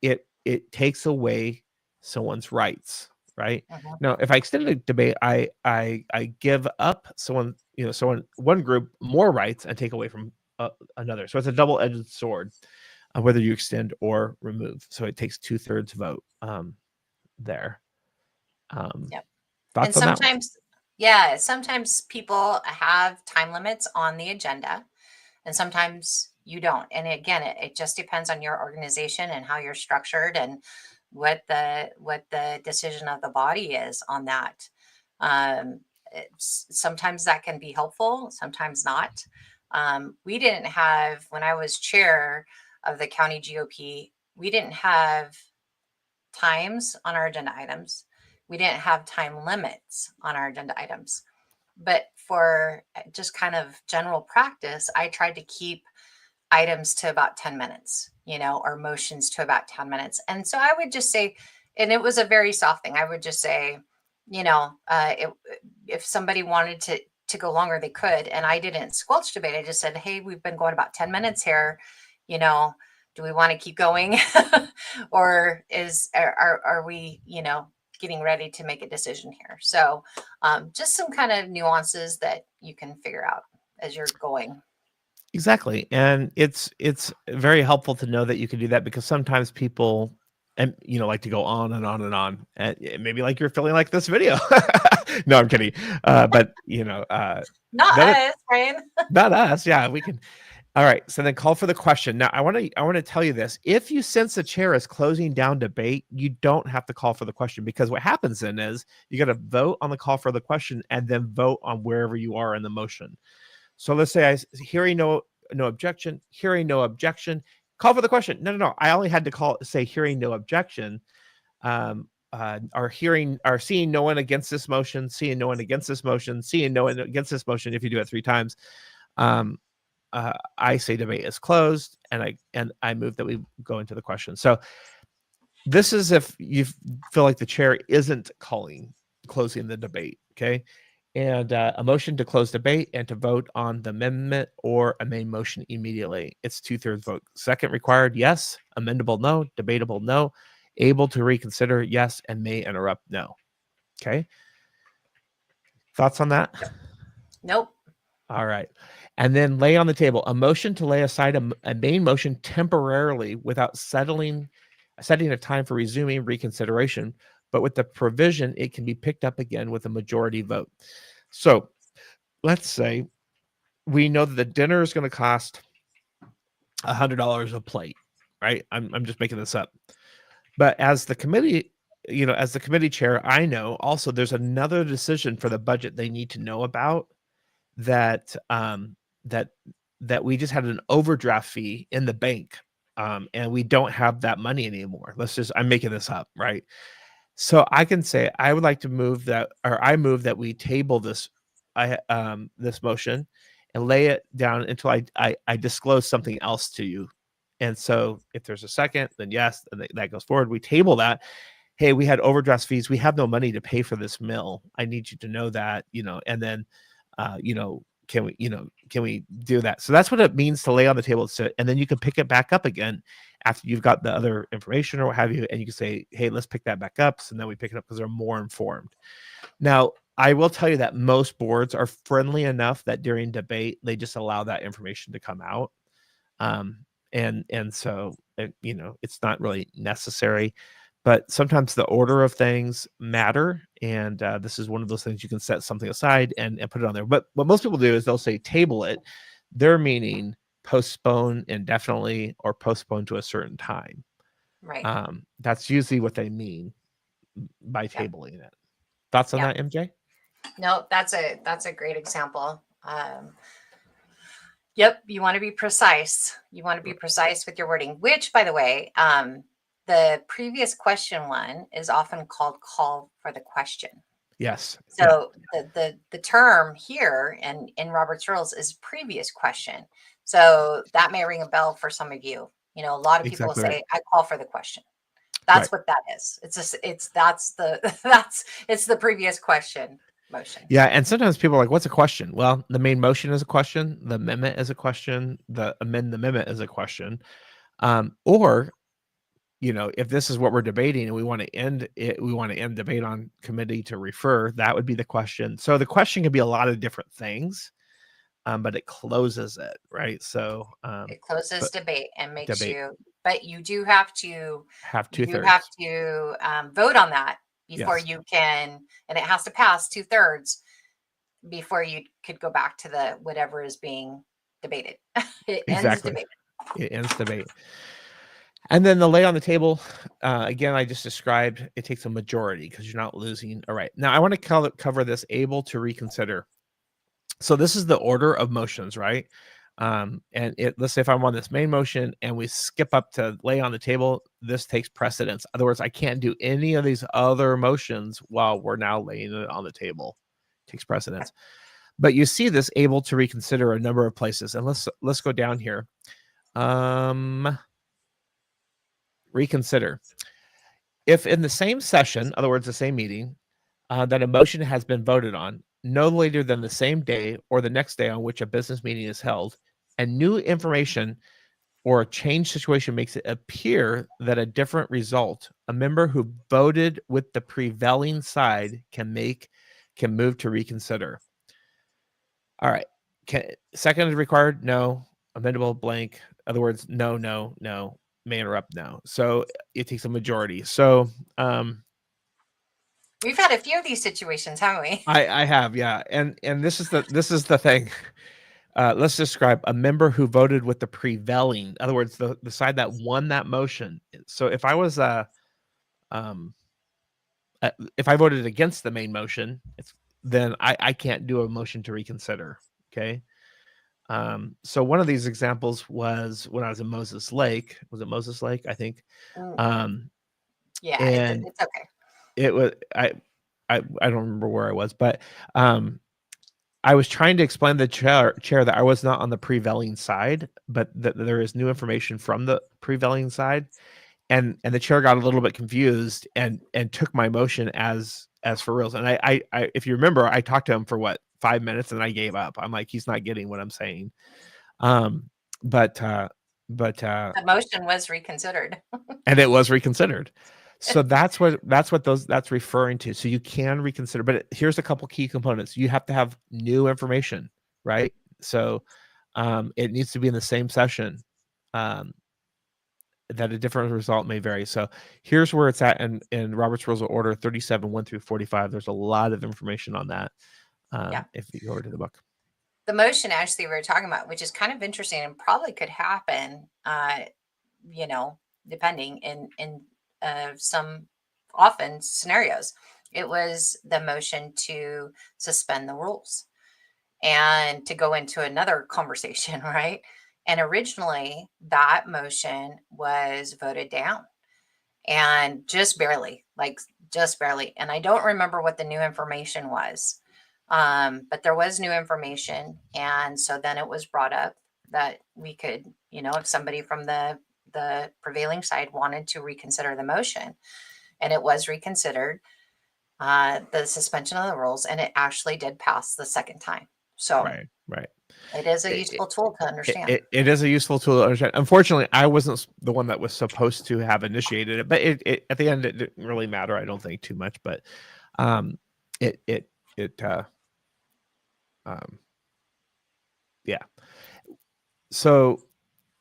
it takes away someone's rights, right? Now, if I extend the debate, I give up one group more rights and take away from another. So it's a double-edged sword. Whether you extend or remove. So it takes 2/3 vote there. Yep. Thoughts and on sometimes, sometimes people have time limits on the agenda, and sometimes you don't. And again, it just depends on your organization and how you're structured and what the decision of the body is on that. Sometimes that can be helpful, sometimes not. We didn't have, when I was chair of the county GOP, we didn't have times on our agenda items. We didn't have time limits on our agenda items. But for just kind of general practice, I tried to keep items to about 10 minutes, or motions to about 10 minutes. And so I would just say, and it was a very soft thing. I would just say, if somebody wanted to go longer, they could. And I didn't squelch debate. I just said, hey, we've been going about 10 minutes here. Do we want to keep going? Or are we, getting ready to make a decision here? So just some kind of nuances that you can figure out as you're going. Exactly. And it's very helpful to know that you can do that, because sometimes people like to go on and on and on, and maybe like you're feeling like this video. No, I'm kidding. But not us, Ryan. Not us. Yeah, we can. All right. So then call for the question. Now I want to tell you this. If you sense the chair is closing down debate, you don't have to call for the question, because what happens then is you got to vote on the call for the question and then vote on wherever you are in the motion. So let's say hearing no objection, hearing no objection, call for the question. No. I only had to say hearing no objection. Seeing no one against this motion, seeing no one against this motion, seeing no one against this motion. If you do it 3 times, I say debate is closed, and I move that we go into the question. So this is if you feel like the chair isn't closing the debate. Okay. And a motion to close debate and to vote on the amendment or a main motion immediately. It's 2/3 vote. Second required, yes. Amendable, no. Debatable, no. Able to reconsider, yes. And may interrupt, no. Okay. Thoughts on that? Nope. All right. And then lay on the table a motion to lay aside a main motion temporarily without setting a time for resuming reconsideration, but with the provision it can be picked up again with a majority vote. So let's say we know that the dinner is going to cost $100 a plate, right? I'm just making this up. But as the committee, as the committee chair, I know also there's another decision for the budget they need to know about, that that we just had an overdraft fee in the bank, and we don't have that money anymore. I'm making this up, right? So I can say I would like to move that, or I move that we table this this motion and lay it down until I disclose something else to you. And so if there's a second, then yes, and that goes forward. We table that. Hey, we had overdraft fees. We have no money to pay for this meal. I need you to know that, and then, can we do that? So that's what it means to lay on the table, and then you can pick it back up again after you've got the other information or what have you, and you can say, hey, let's pick that back up. So then we pick it up because they're more informed. Now, I will tell you that most boards are friendly enough that during debate, they just allow that information to come out. And so, it's not really necessary, but sometimes the order of things matter. And this is one of those things you can set something aside and put it on there. But what most people do is they'll say table it. They're meaning postpone indefinitely or postpone to a certain time. Right. That's usually what they mean by tabling it. Thoughts on that, MJ? No, that's a great example. Yep. You want to be precise. You want to be precise with your wording, which, by the way, the previous question one is often called call for the question. Yes. So the term here in Robert's rules is previous question. So that may ring a bell for some of you. A lot of people will say, I call for the question. That's what that is. It's the previous question motion. Yeah. And sometimes people are like, what's a question? Well, the main motion is a question. The amendment is a question. The amendment is a question. Or, if this is what we're debating and we want to end debate on committee to refer, that would be the question. So the question can be a lot of different things, but it closes it, right? So it closes debate and makes debate. But you do have to have 2/3. You have to vote on that before you can, and it has to pass 2/3 before you could go back to the whatever is being debated. It ends debate. It ends debate. And then the lay on the table, again, I just described, it takes a majority because you're not losing. All right. Now I want to cover this able to reconsider. So this is the order of motions, right? And let's say if I'm on this main motion and we skip up to lay on the table, this takes precedence. In other words, I can't do any of these other motions while we're now laying it on the table. takes precedence. But you see this able to reconsider a number of places. And let's go down here. Reconsider. If in the same session, in other words, the same meeting, that a motion has been voted on no later than the same day or the next day on which a business meeting is held, and new information or a changed situation makes it appear that a different result, a member who voted with the prevailing side can move to reconsider. All right. Second is required? No. Amendable? Blank. In other words, no. May interrupt? No. So it takes a majority. So we've had a few of these situations, haven't we? I have, yeah. And this is the thing. Let's describe a member who voted with the prevailing. In other words, the side that won that motion. So if I was if I voted against the main motion, then I can't do a motion to reconsider. Okay. So one of these examples was when I was in Moses Lake. Was it Moses Lake? I think. Yeah, and it's okay. It was I don't remember where I was, but I was trying to explain to the chair that I was not on the prevailing side, but that there is new information from the prevailing side, and the chair got a little bit confused and took my motion as for reals. And I if you remember, I talked to him for 5 minutes and I gave up. I'm like, he's not getting what I'm saying. But the motion was reconsidered. And it was reconsidered. So that's what that's referring to. So you can reconsider, but here's a couple key components. You have to have new information, right? So it needs to be in the same session. That a different result may vary. So here's where it's at in Robert's Rules of Order 37, 1 through 45. There's a lot of information on that. If you go over to the book. The motion actually we were talking about, which is kind of interesting and probably could happen, depending in some often scenarios. It was the motion to suspend the rules and to go into another conversation, right? And originally that motion was voted down and just barely. And I don't remember what the new information was. But there was new information. And so then it was brought up that we could, if somebody from the prevailing side wanted to reconsider the motion, and it was reconsidered, the suspension of the rules, and it actually did pass the second time. So right. It is a useful tool to understand. It is a useful tool to understand. Unfortunately, I wasn't the one that was supposed to have initiated it, but it at the end it didn't really matter. I don't think too much, but yeah. So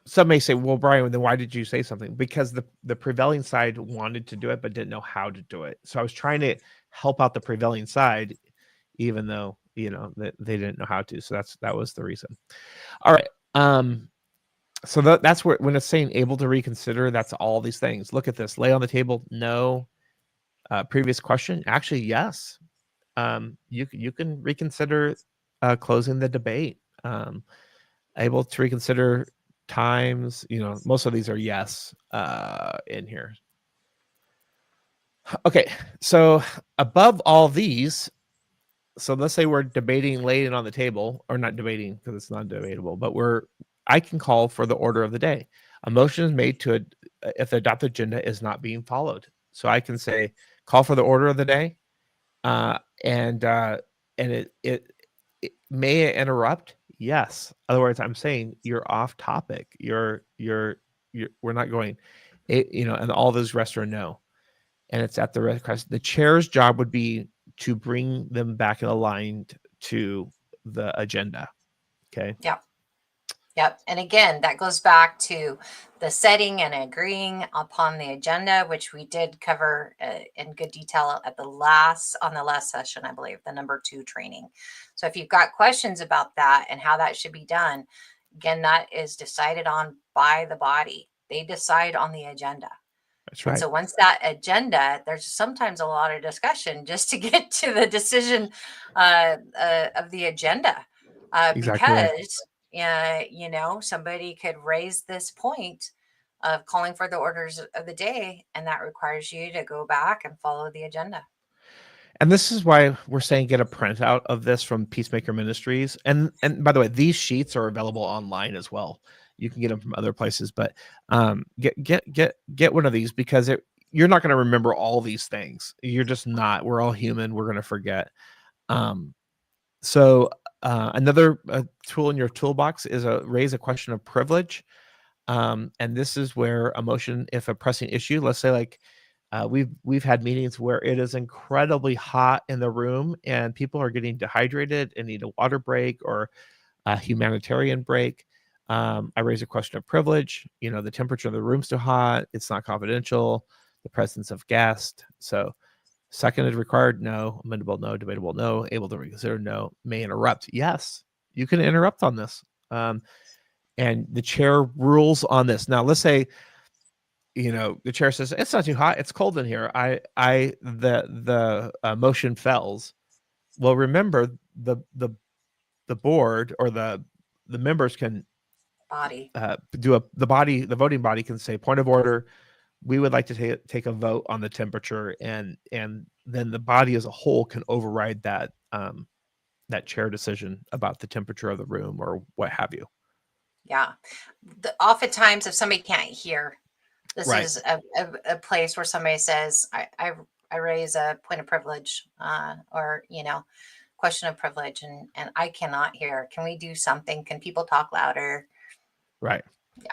some may say, well, Brian, then why did you say something? Because the prevailing side wanted to do it, but didn't know how to do it. So I was trying to help out the prevailing side, even though, that they didn't know how to. So that was the reason. All right. So that's where, when it's saying able to reconsider, that's all these things. Look at this. Lay on the table. No. Previous question. Actually, yes. You can reconsider closing the debate. Able to reconsider times. Most of these are yes in here. Okay. So above all these, so let's say we're debating laying on the table, or not debating because it's not debatable, but I can call for the order of the day. A motion is made if the adopted agenda is not being followed. So I can say, call for the order of the day, and it may interrupt. Yes. Otherwise, I'm saying you're off topic. We're not going. And all those rest are no. And it's at the request. The chair's job would be to bring them back aligned to the agenda. Okay. Yep. And again, that goes back to the setting and agreeing upon the agenda, which we did cover in good detail on the last session, I believe, the number 2 training. So if you've got questions about that and how that should be done, again, that is decided on by the body. They decide on the agenda. That's right. And so once that agenda, there's sometimes a lot of discussion just to get to the decision of the agenda, because somebody could raise this point of calling for the orders of the day, and that requires you to go back and follow the agenda. And this is why we're saying get a printout of this from Peacemaker Ministries. And by the way, these sheets are available online as well. You can get them from other places, but get one of these, because you're not going to remember all these things. You're just not. We're all human. We're going to forget. So another tool in your toolbox is raise a question of privilege. And this is where a motion, if a pressing issue, let's say like we've had meetings where it is incredibly hot in the room and people are getting dehydrated and need a water break or a humanitarian break. I raise a question of privilege. The temperature of the room's too hot. It's not confidential. The presence of guest. So seconded required, no. Amendable, no. Debatable, no. Able to reconsider, no. May interrupt, yes. You can interrupt on this. And the chair rules on this. Now, let's say, the chair says it's not too hot, it's cold in here. The motion fails. Well, remember the board or the members can the voting body can say, point of order. We would like to take a vote on the temperature, and then the body as a whole can override that chair decision about the temperature of the room or what have you. Yeah. Oftentimes, if somebody can't hear, this Right. is a place where somebody says, I raise a point of privilege, or, question of privilege, and I cannot hear. Can we do something? Can people talk louder? Right. Yeah.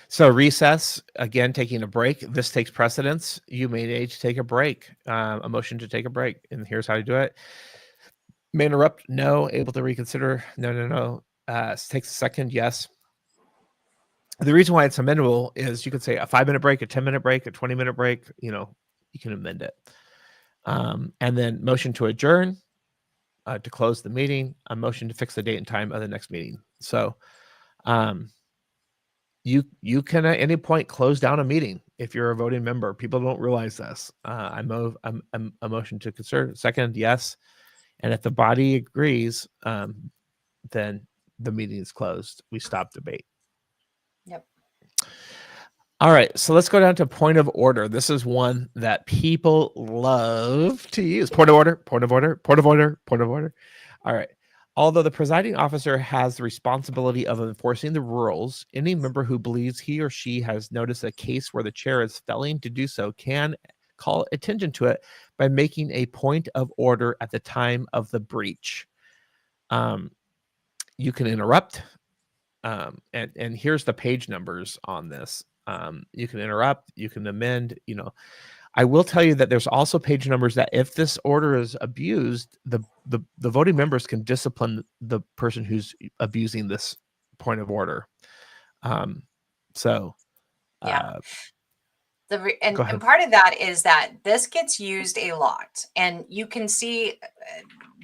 So recess, again, taking a break. This takes precedence. You may need to take a break, a motion to take a break. And here's how you do it. May interrupt, no. Able to reconsider, no. Takes a second, yes. The reason why it's amendable is you could say a 5-minute break, a 10-minute break, a 20-minute break. You can amend it. And then motion to adjourn, to close the meeting, a motion to fix the date and time of the next meeting. So you can at any point close down a meeting if you're a voting member. People don't realize this. I move a motion to consider. Second, yes. And if the body agrees, then the meeting is closed. We stop debate. Yep. All right, so let's go down to point of order. This is one that people love to use. Point of order, point of order, point of order, point of order. All right. Although the presiding officer has the responsibility of enforcing the rules, any member who believes he or she has noticed a case where the chair is failing to do so can call attention to it by making a point of order at the time of the breach. You can interrupt, and here's the page numbers on this. You can interrupt, you can amend. I will tell you that there's also page numbers that if this order is abused, the voting members can discipline the person who's abusing this point of order. Yeah. And part of that is that this gets used a lot, and you can see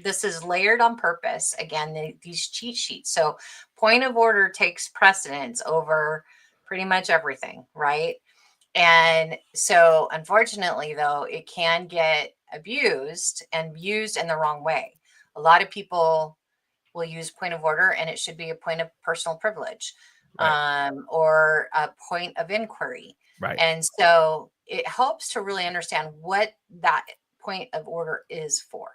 this is layered on purpose. Again, these cheat sheets. So point of order takes precedence over pretty much everything, right? And so unfortunately, though, it can get abused and used in the wrong way. A lot of people will use point of order, and it should be a point of personal privilege, right, or a point of inquiry. Right. And so it helps to really understand what that point of order is for.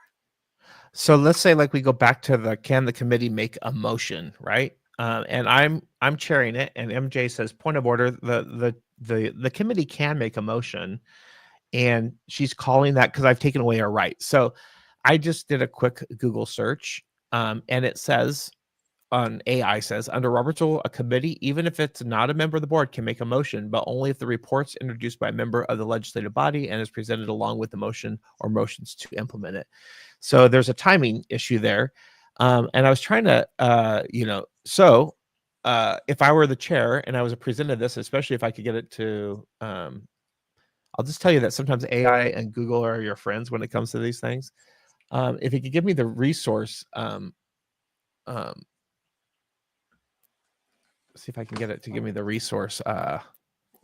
So let's say like we go back to can the committee make a motion, right? And I'm chairing it, and MJ says point of order. The committee can make a motion, and she's calling that because I've taken away her right. So I just did a quick Google search, and it says on AI says under Robert's rule, a committee, even if it's not a member of the board, can make a motion, but only if the report's introduced by a member of the legislative body and is presented along with the motion or motions to implement it. So there's a timing issue there. And I was trying to, if I were the chair and I was presented this, especially if I could get it to, I'll just tell you that sometimes AI and Google are your friends when it comes to these things. If you could give me the resource, see if I can get it to give me the resource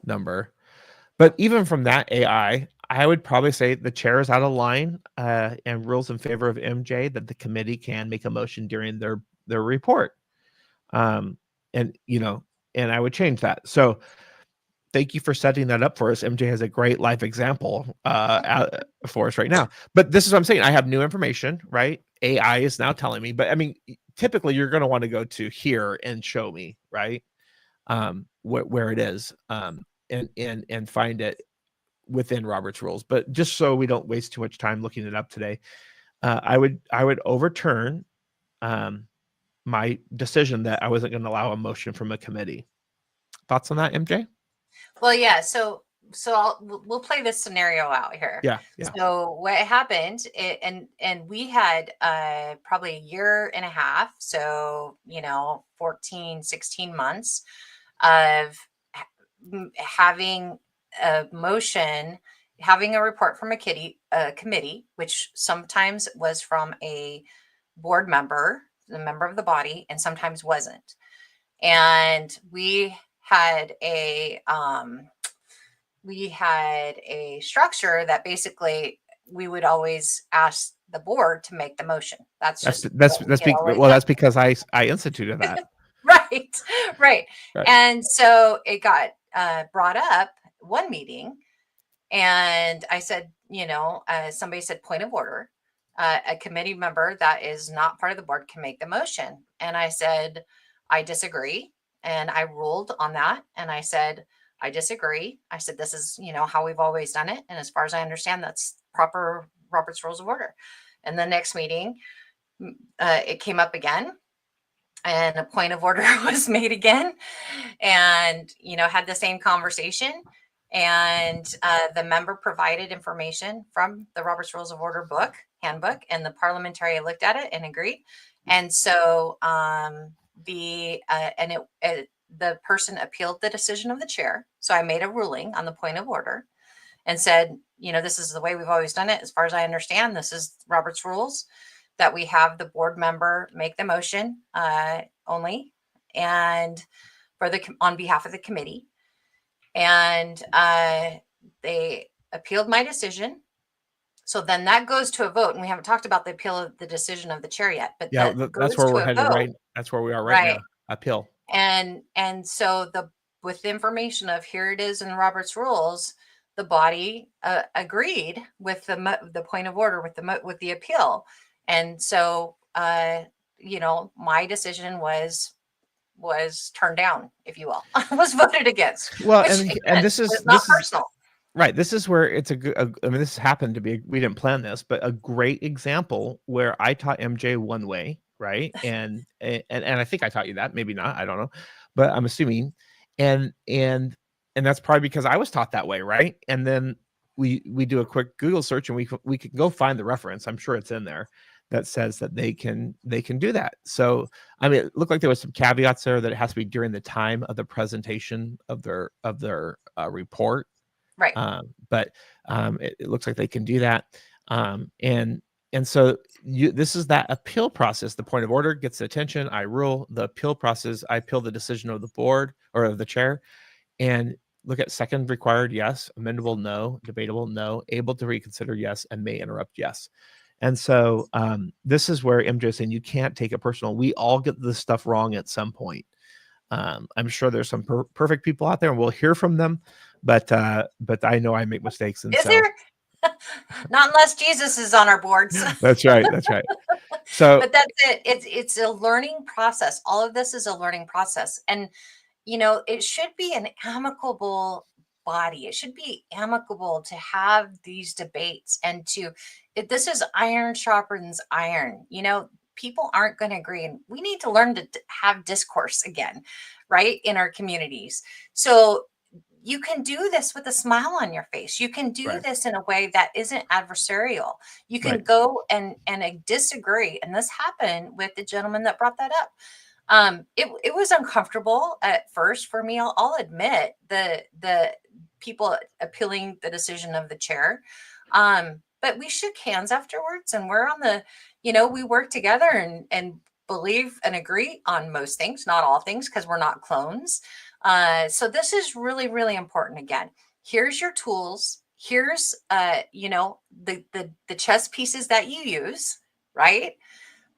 number. But even from that AI, I would probably say the chair is out of line and rules in favor of MJ that the committee can make a motion during their report. And I would change that. So thank you for setting that up for us. MJ has a great life example for us right now. But this is what I'm saying. I have new information, right? AI is now telling me, but I mean, typically you're going to want to go to here and show me, right? Where it is, and find it within Robert's rules. But just so we don't waste too much time looking it up today, I would overturn my decision that I wasn't going to allow a motion from a committee. Thoughts on that, MJ? Well, yeah. So we'll play this scenario out here. Yeah. So what happened, and we had probably a year and a half, so 14, 16 months of having a motion, having a report from a committee, which sometimes was from a board member, the member of the body, and sometimes wasn't. And we had a structure that basically we would always ask the board to make the motion. That's because I instituted that. Right. And so it got brought up one meeting, and I said, somebody said point of order. A committee member that is not part of the board can make the motion. And I said, I disagree. And I ruled on that. And I said, I disagree. I said, this is, how we've always done it. And as far as I understand, that's proper Robert's Rules of Order. And the next meeting, it came up again, and a point of order was made again, and, had the same conversation. And the member provided information from the Robert's Rules of Order handbook, and the parliamentarian looked at it and agreed. And so the person appealed the decision of the chair. So I made a ruling on the point of order and said, this is the way we've always done it. As far as I understand, this is Robert's Rules, that we have the board member make the motion only, and on behalf of the committee. And they appealed my decision. So then that goes to a vote, and we haven't talked about the appeal of the decision of the chair yet. But that's where we're headed, right? That's where we are right now. Appeal. And so with the information of here it is in Robert's Rules, the body agreed with the point of order with the appeal. And so my decision was turned down, if you will, was voted against. Well, and this is not personal. Right. This is where it's this happened to be, we didn't plan this, but a great example where I taught MJ one way, right? And I think I taught you that, maybe not, I don't know, but I'm assuming. And that's probably because I was taught that way, right? And then we do a quick Google search, and we can go find the reference. I'm sure it's in there that says that they can do that. So I mean, it looked like there was some caveats there, that it has to be during the time of the presentation of their report. Right. But it looks like they can do that. And so this is that appeal process. The point of order gets attention. I rule. The appeal process, I appeal the decision of the board or of the chair, and look at second required, yes. Amendable, no. Debatable, no. Able to reconsider, yes. And may interrupt, yes. And so this is where MJ is saying you can't take it personal. We all get this stuff wrong at some point. I'm sure there's some perfect people out there, and we'll hear from them. But I know I make mistakes. And is there? Not unless Jesus is on our boards. That's right. So, but that's it. It's a learning process. All of this is a learning process, and it should be an amicable body. It should be amicable to have these debates, and this is iron sharpens iron. People aren't going to agree, and we need to learn to have discourse again, right, in our communities. So you can do this with a smile on your face. You can do this in a way that isn't adversarial. You can go and disagree. And this happened with the gentleman that brought that up. It was uncomfortable at first for me. I'll admit, the people appealing the decision of the chair. But we shook hands afterwards, and we're on the, we work together and believe and agree on most things, not all things, because we're not clones. So this is really, really important. Again, here's your tools. Here's, the chess pieces that you use, right?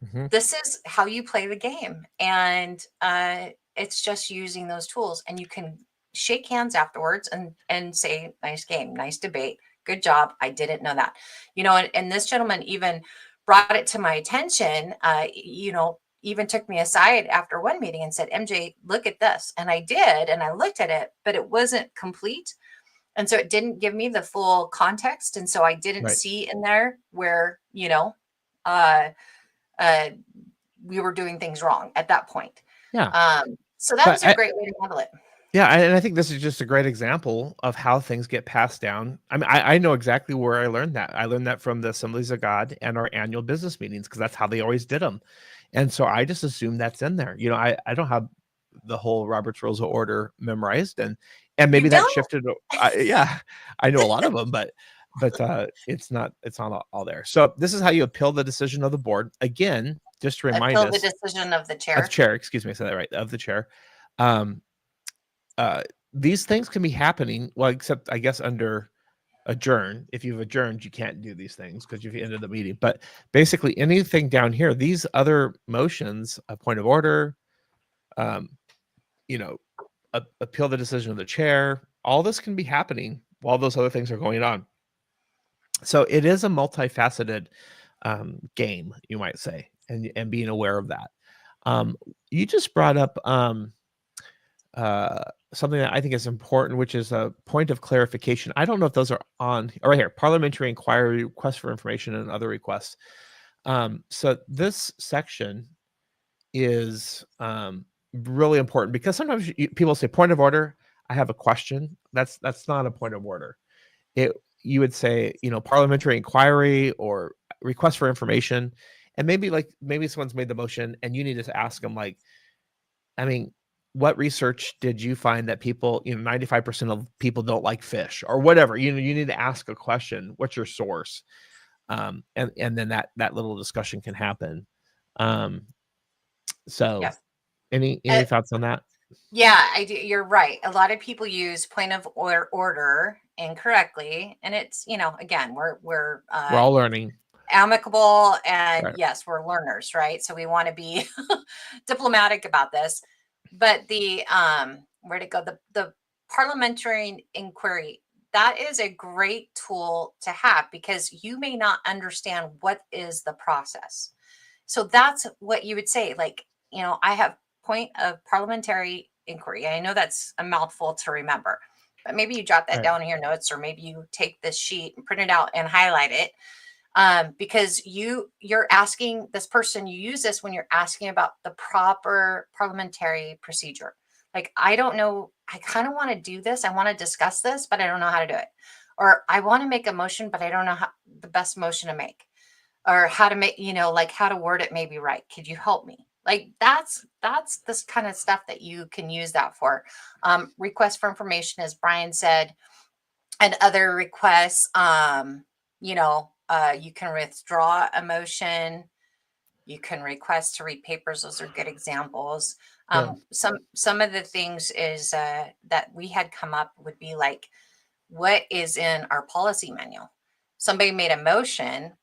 Mm-hmm. This is how you play the game. And it's just using those tools, and you can shake hands afterwards and say, nice game, nice debate, good job. I didn't know that, and this gentleman even brought it to my attention, even took me aside after one meeting and said, MJ, look at this. And I did, and I looked at it, but it wasn't complete. And so it didn't give me the full context. And so I didn't Right. see in there where, uh, we were doing things wrong at that point. Yeah. So that was a great way to handle it. Yeah, and I think this is just a great example of how things get passed down. I mean, I know exactly where I learned that. I learned that from the Assemblies of God and our annual business meetings because that's how they always did them. And so I just assume that's in there. I don't have the whole Robert's Rules of Order memorized, and maybe You that don't? shifted. Yeah, I know a lot of them, but it's not all there. So this is how you appeal the decision of the board. Again, just to remind Appeal us the decision of the of chair. the chair. Excuse me, I said that right. Of the chair. These things can be happening, well, except I guess under adjourn. If you've adjourned, you can't do these things because you've ended the meeting. But basically, anything down here, these other motions, a point of order, um, appeal the decision of the chair, all this can be happening while those other things are going on. So it is a multifaceted game, you might say, and being aware of that. You just brought up something that I think is important, which is a point of clarification. I don't know if those are on right here. Parliamentary inquiry, request for information, and other requests. So this section is really important because sometimes people say point of order. I have a question. That's not a point of order. You would say parliamentary inquiry or request for information, and maybe someone's made the motion and you need to ask them I mean, what research did you find that people, 95% of people don't like fish or whatever, you need to ask a question. What's your source? And then that little discussion can happen. So Yes. any thoughts on that? Yeah, I do. You're right. A lot of people use point of order incorrectly. And it's, again, we're all learning. amicable, and Right. yes, we're learners, right? So we want to be diplomatic about this. But the where'd it go? The parliamentary inquiry, that is a great tool to have because you may not understand what is the process. So that's what you would say. I have point of parliamentary inquiry. I know that's a mouthful to remember, but maybe you jot that Right. down in your notes, or maybe you take this sheet and print it out and highlight it, because you're asking this person, you use this when you're asking about the proper parliamentary procedure. Like, I don't know, I kind of want to do this, I want to discuss this, but I don't know how to do it. Or I want to make a motion, but I don't know how the best motion to make, or how to make, like how to word it maybe right. Could you help me? Like, that's this kind of stuff that you can use that for. Request for information, as Brian said, and other requests. You can withdraw a motion. You can request to read papers. Those are good examples. Yeah. Some of the things is that we had come up would be like, what is in our policy manual? Somebody made a motion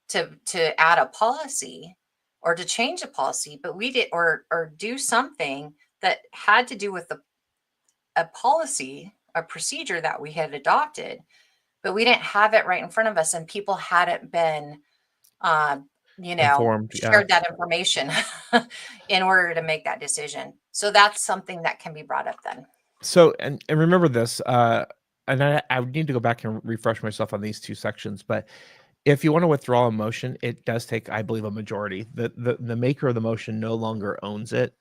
to add a policy or to change a policy, but we did, or do something that had to do with a policy, a procedure that we had adopted, but we didn't have it right in front of us, and people hadn't been, Informed. Yeah. shared that information in order to make that decision. So that's something that can be brought up then. So, and remember this, and I would need to go back and refresh myself on these two sections, but if you want to withdraw a motion, it does take, I believe, a majority. The maker of the motion no longer owns it.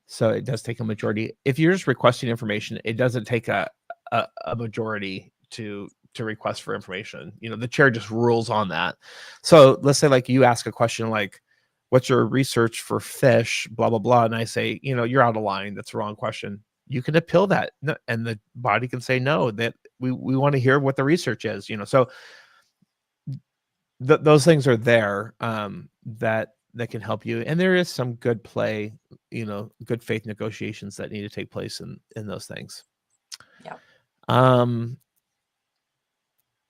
So it does take a majority. If you're just requesting information, it doesn't take a majority to request for information. The chair just rules on that. So let's say like you ask a question like, what's your research for fish, blah, blah, blah. And I say, you're out of line. That's the wrong question. You can appeal that. And the body can say, no, that we want to hear what the research is, so those things are there that can help you. And there is some good play, good faith negotiations that need to take place in those things. Yeah.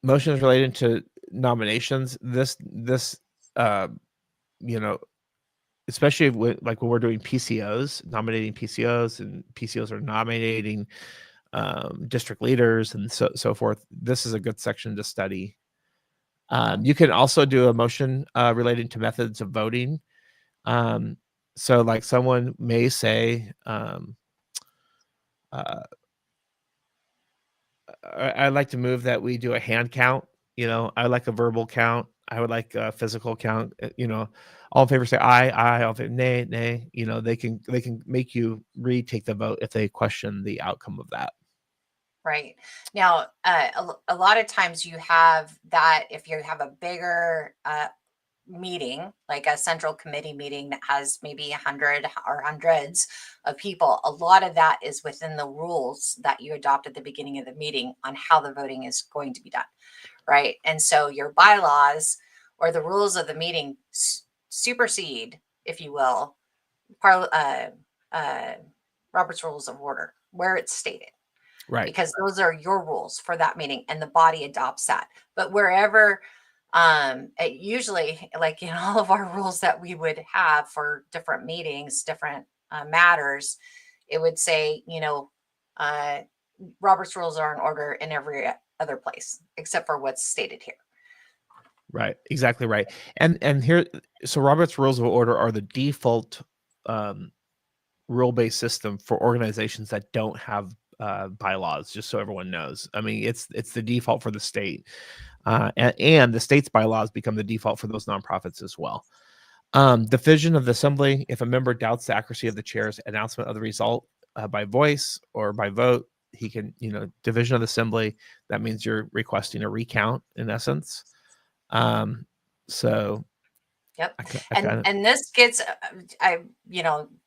Motions related to nominations. This especially like when we're doing PCOs, nominating PCOs, and PCOs are nominating district leaders and so forth. This is a good section to study. You can also do a motion relating to methods of voting. So like someone may say, I'd like to move that we do a hand count. I like a verbal count. I would like a physical count. All in favor say aye, aye. All in favor, nay, nay. They can make you retake the vote if they question the outcome of that. Right. Now, a lot of times you have that if you have a bigger meeting, like a central committee meeting that has maybe 100 or hundreds of people, a lot of that is within the rules that you adopt at the beginning of the meeting on how the voting is going to be done. Right. And so your bylaws or the rules of the meeting supersede, if you will, Robert's Rules of Order, where it's stated. Right. Because those are your rules for that meeting and the body adopts that. But wherever, usually like in all of our rules that we would have for different meetings, different matters, it would say, Robert's rules are in order in every other place except for what's stated here. Right. Exactly right. And here, so Robert's Rules of Order are the default rule-based system for organizations that don't have bylaws, just so everyone knows. I mean, it's the default for the state, and the state's bylaws become the default for those nonprofits as well. Division of the assembly. If a member doubts the accuracy of the chair's announcement of the result by voice or by vote, he can, division of the assembly. That means you're requesting a recount in essence. So Yep. And this gets,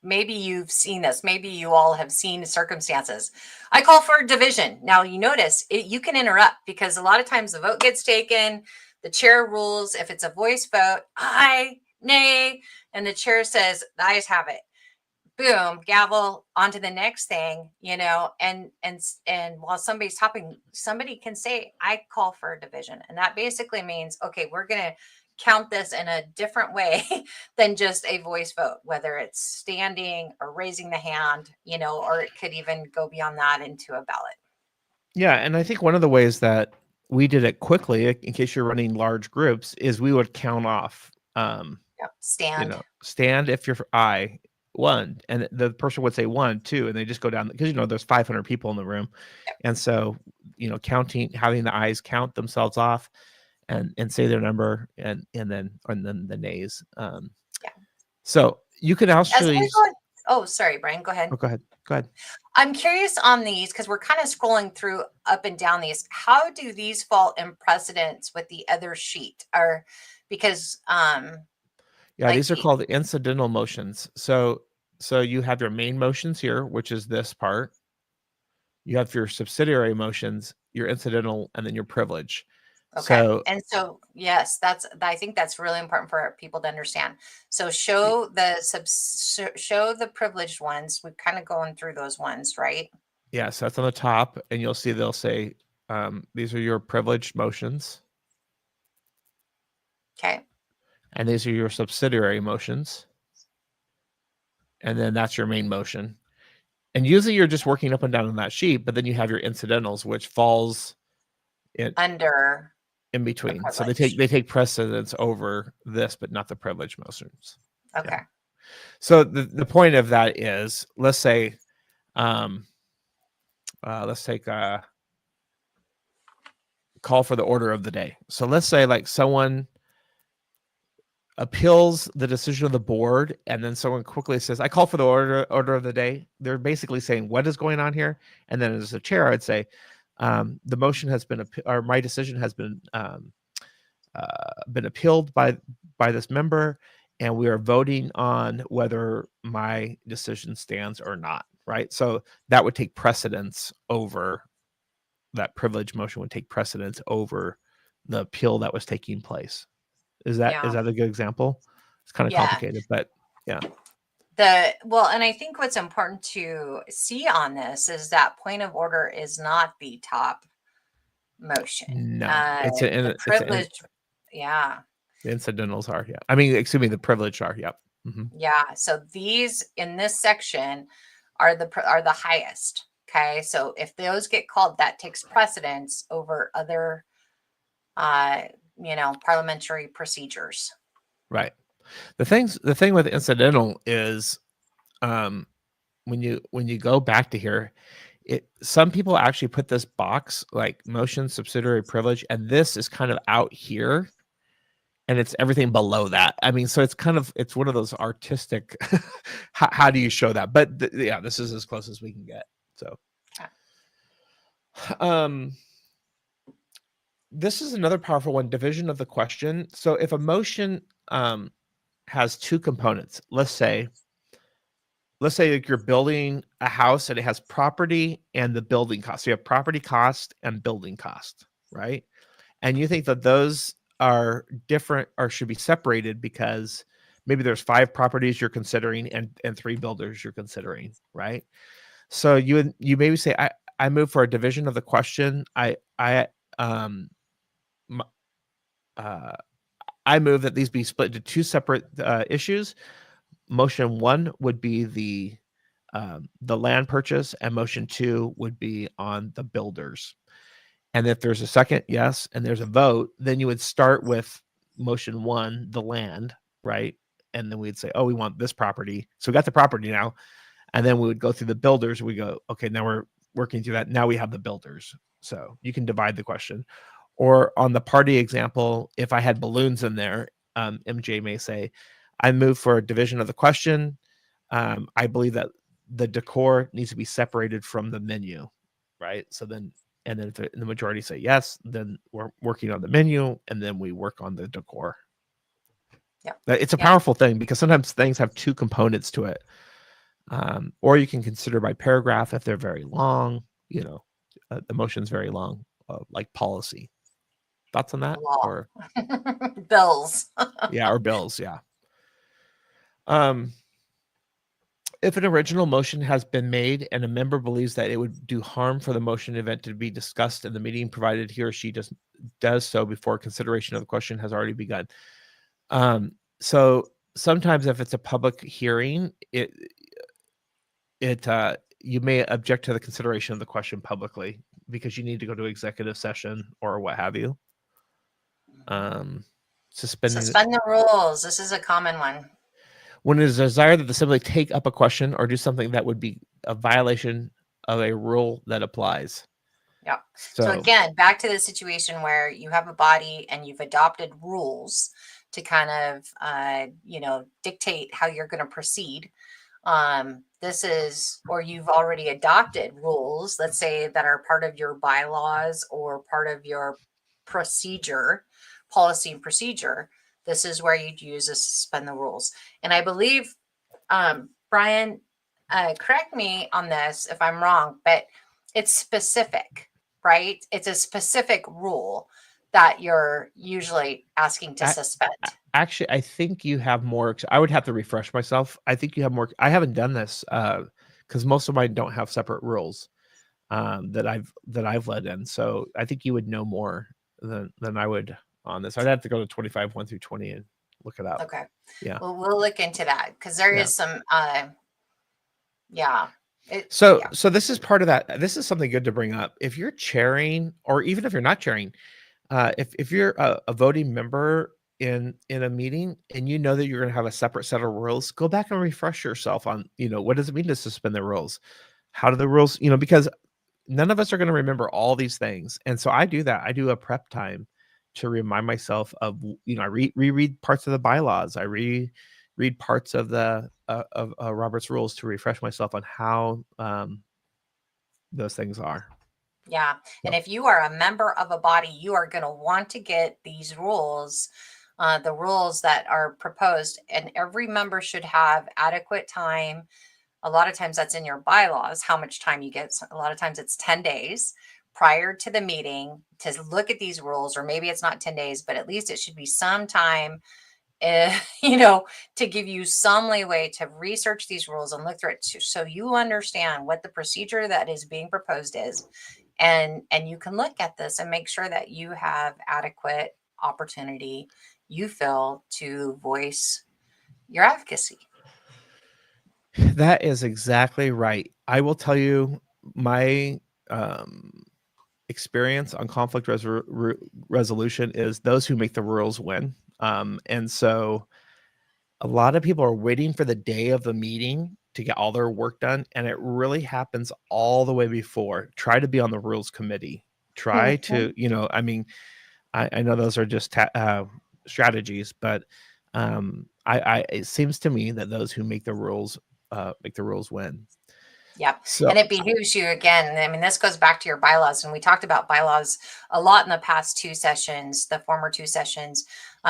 maybe you've seen this, maybe you all have seen circumstances. I call for division. Now you notice you can interrupt because a lot of times the vote gets taken, the chair rules. If it's a voice vote, aye, nay, and the chair says, the ayes have it. Boom, gavel, on to the next thing, and while somebody's talking, somebody can say, I call for a division. And that basically means, okay, we're going to count this in a different way than just a voice vote, whether it's standing or raising the hand, or it could even go beyond that into a ballot. Yeah. And I think one of the ways that we did it quickly, in case you're running large groups, is we would count off, stand, stand if you're aye, 1, and the person would say 1, 2, and they just go down because there's 500 people in the room. Yep. And so having the ayes count themselves off and say their number and then the nays. So you could actually sorry, Brian, go ahead. Oh, go ahead. I'm curious on these because we're kind of scrolling through up and down these. How do these fall in precedence with the other sheet? Or because these are called incidental motions. So you have your main motions here, which is this part. You have your subsidiary motions, your incidental, and then your privilege. Okay. Yes, I think that's really important for people to understand. So show the privileged ones. We're kind of going through those ones, right? Yeah. So that's on the top, and you'll see they'll say these are your privileged motions. Okay. And these are your subsidiary motions. And then that's your main motion. And usually you're just working up and down on that sheet, but then you have your incidentals, which falls under in between. So they take precedence over this, but not the privilege motions. Okay. Yeah. So the point of that is, let's say, let's take a call for the order of the day. So let's say like someone appeals the decision of the board, and then someone quickly says, I call for the order of the day. They're basically saying, what is going on here? And then as a chair, I'd say, the motion has been, or my decision has been appealed by this member, and we are voting on whether my decision stands or not, right? So that would take precedence over, that privilege motion would take precedence over the appeal that was taking place. Is that a good example? It's kind of complicated, but yeah. And I think what's important to see on this is that point of order is not the top motion. No, it's privilege. The incidentals are, yeah. I mean, excuse me, the privilege are, yep. Mhm. Yeah. So these in this section are the highest. Okay. So if those get called, that takes precedence over other parliamentary procedures. Right. The thing with incidental is, um, when you go back to here, some people actually put this box like motion subsidiary privilege, and this is kind of out here, and it's everything below that. I mean, so it's one of those artistic. How do you show that? But yeah, this is as close as we can get. So, Okay. um, this is another powerful one: division of the question. So, if a motion has two components, let's say like you're building a house and it has property and the building cost. So you have property cost and building cost, right? And you think that those are different or should be separated because maybe there's 5 properties you're considering and 3 builders you're considering, right? So you maybe say I move for a division of the question. Um m- uh I move that these be split into 2 separate issues. Motion 1 would be the land purchase, and motion 2 would be on the builders. And if there's a second yes and there's a vote, then you would start with motion 1, the land, right? And then we'd say, oh, we want this property. So we got the property now. And then we would go through the builders. We go, okay, now we're working through that. Now we have the builders. So you can divide the question. Or on the party example, if I had balloons in there, MJ may say, I move for a division of the question. I believe that the decor needs to be separated from the menu, right? So then, and then if the majority say yes, then we're working on the menu, and then we work on the decor. Yeah. It's a Yeah. powerful thing because sometimes things have 2 components to it. Or you can consider by paragraph if they're very long, the motion's very long, like policy. Thoughts on that? Law. Or Bills. yeah, or bills, yeah. Um, if an original motion has been made and a member believes that it would do harm for the motion event to be discussed in the meeting, provided he or she does so before consideration of the question has already begun. So sometimes if it's a public hearing, you may object to the consideration of the question publicly because you need to go to executive session or what have you. Suspending Suspend the rules. This is a common one. when it is desired that the assembly take up a question or do something that would be a violation of a rule that applies. Yeah. So So again, back to the situation where you have a body and you've adopted rules to kind of, dictate how you're going to proceed. Or you've already adopted rules, let's say that are part of your bylaws or part of your policy and procedure. This is where you'd use a suspend the rules. And I believe, Brian, correct me on this if I'm wrong, but it's specific, right? It's a specific rule that you're usually asking to I, suspend. actually, I think you have more. I would have to refresh myself. I think you have more. I haven't done this because most of mine don't have separate rules that I've led in. So I think you would know more than I would on this. I'd have to go to 25 1 through 20 and look it up. Okay. Yeah. Well, we'll look into that because there Yeah. is some, yeah. So Yeah. so this is part of that. This is something good to bring up. If you're chairing, or even if you're not chairing, if you're a voting member in a meeting and you know that you're going to have a separate set of rules, go back and refresh yourself on what does it mean to suspend the rules? How do the rules? Because none of us are going to remember all these things, and so I do that. I do a prep time to remind myself of I reread parts of the bylaws. I read parts of the of Robert's rules to refresh myself on how those things are. Yeah. And So, if you are a member of a body, you are going to want to get these rules, the rules that are proposed, and every member should have adequate time. A lot of times that's in your bylaws, how much time you get. A lot of times it's 10 days prior to the meeting to look at these rules, or maybe it's not 10 days, but at least it should be some time, to give you some leeway to research these rules and look through it so you understand what the procedure that is being proposed is. And you can look at this and make sure that you have adequate opportunity, you feel, to voice your advocacy. That is exactly right. I will tell you my experience on conflict resolution is those who make the rules win. And so a lot of people are waiting for the day of the meeting to get all their work done, and it really happens all the way before. Try to be on the rules committee. Try Mhm. to, I mean, I know those are just strategies, but it seems to me that those who make the rules win. Yep. So And it behooves you again. I mean, this goes back to your bylaws. And we talked about bylaws a lot in the past two sessions, the former two sessions.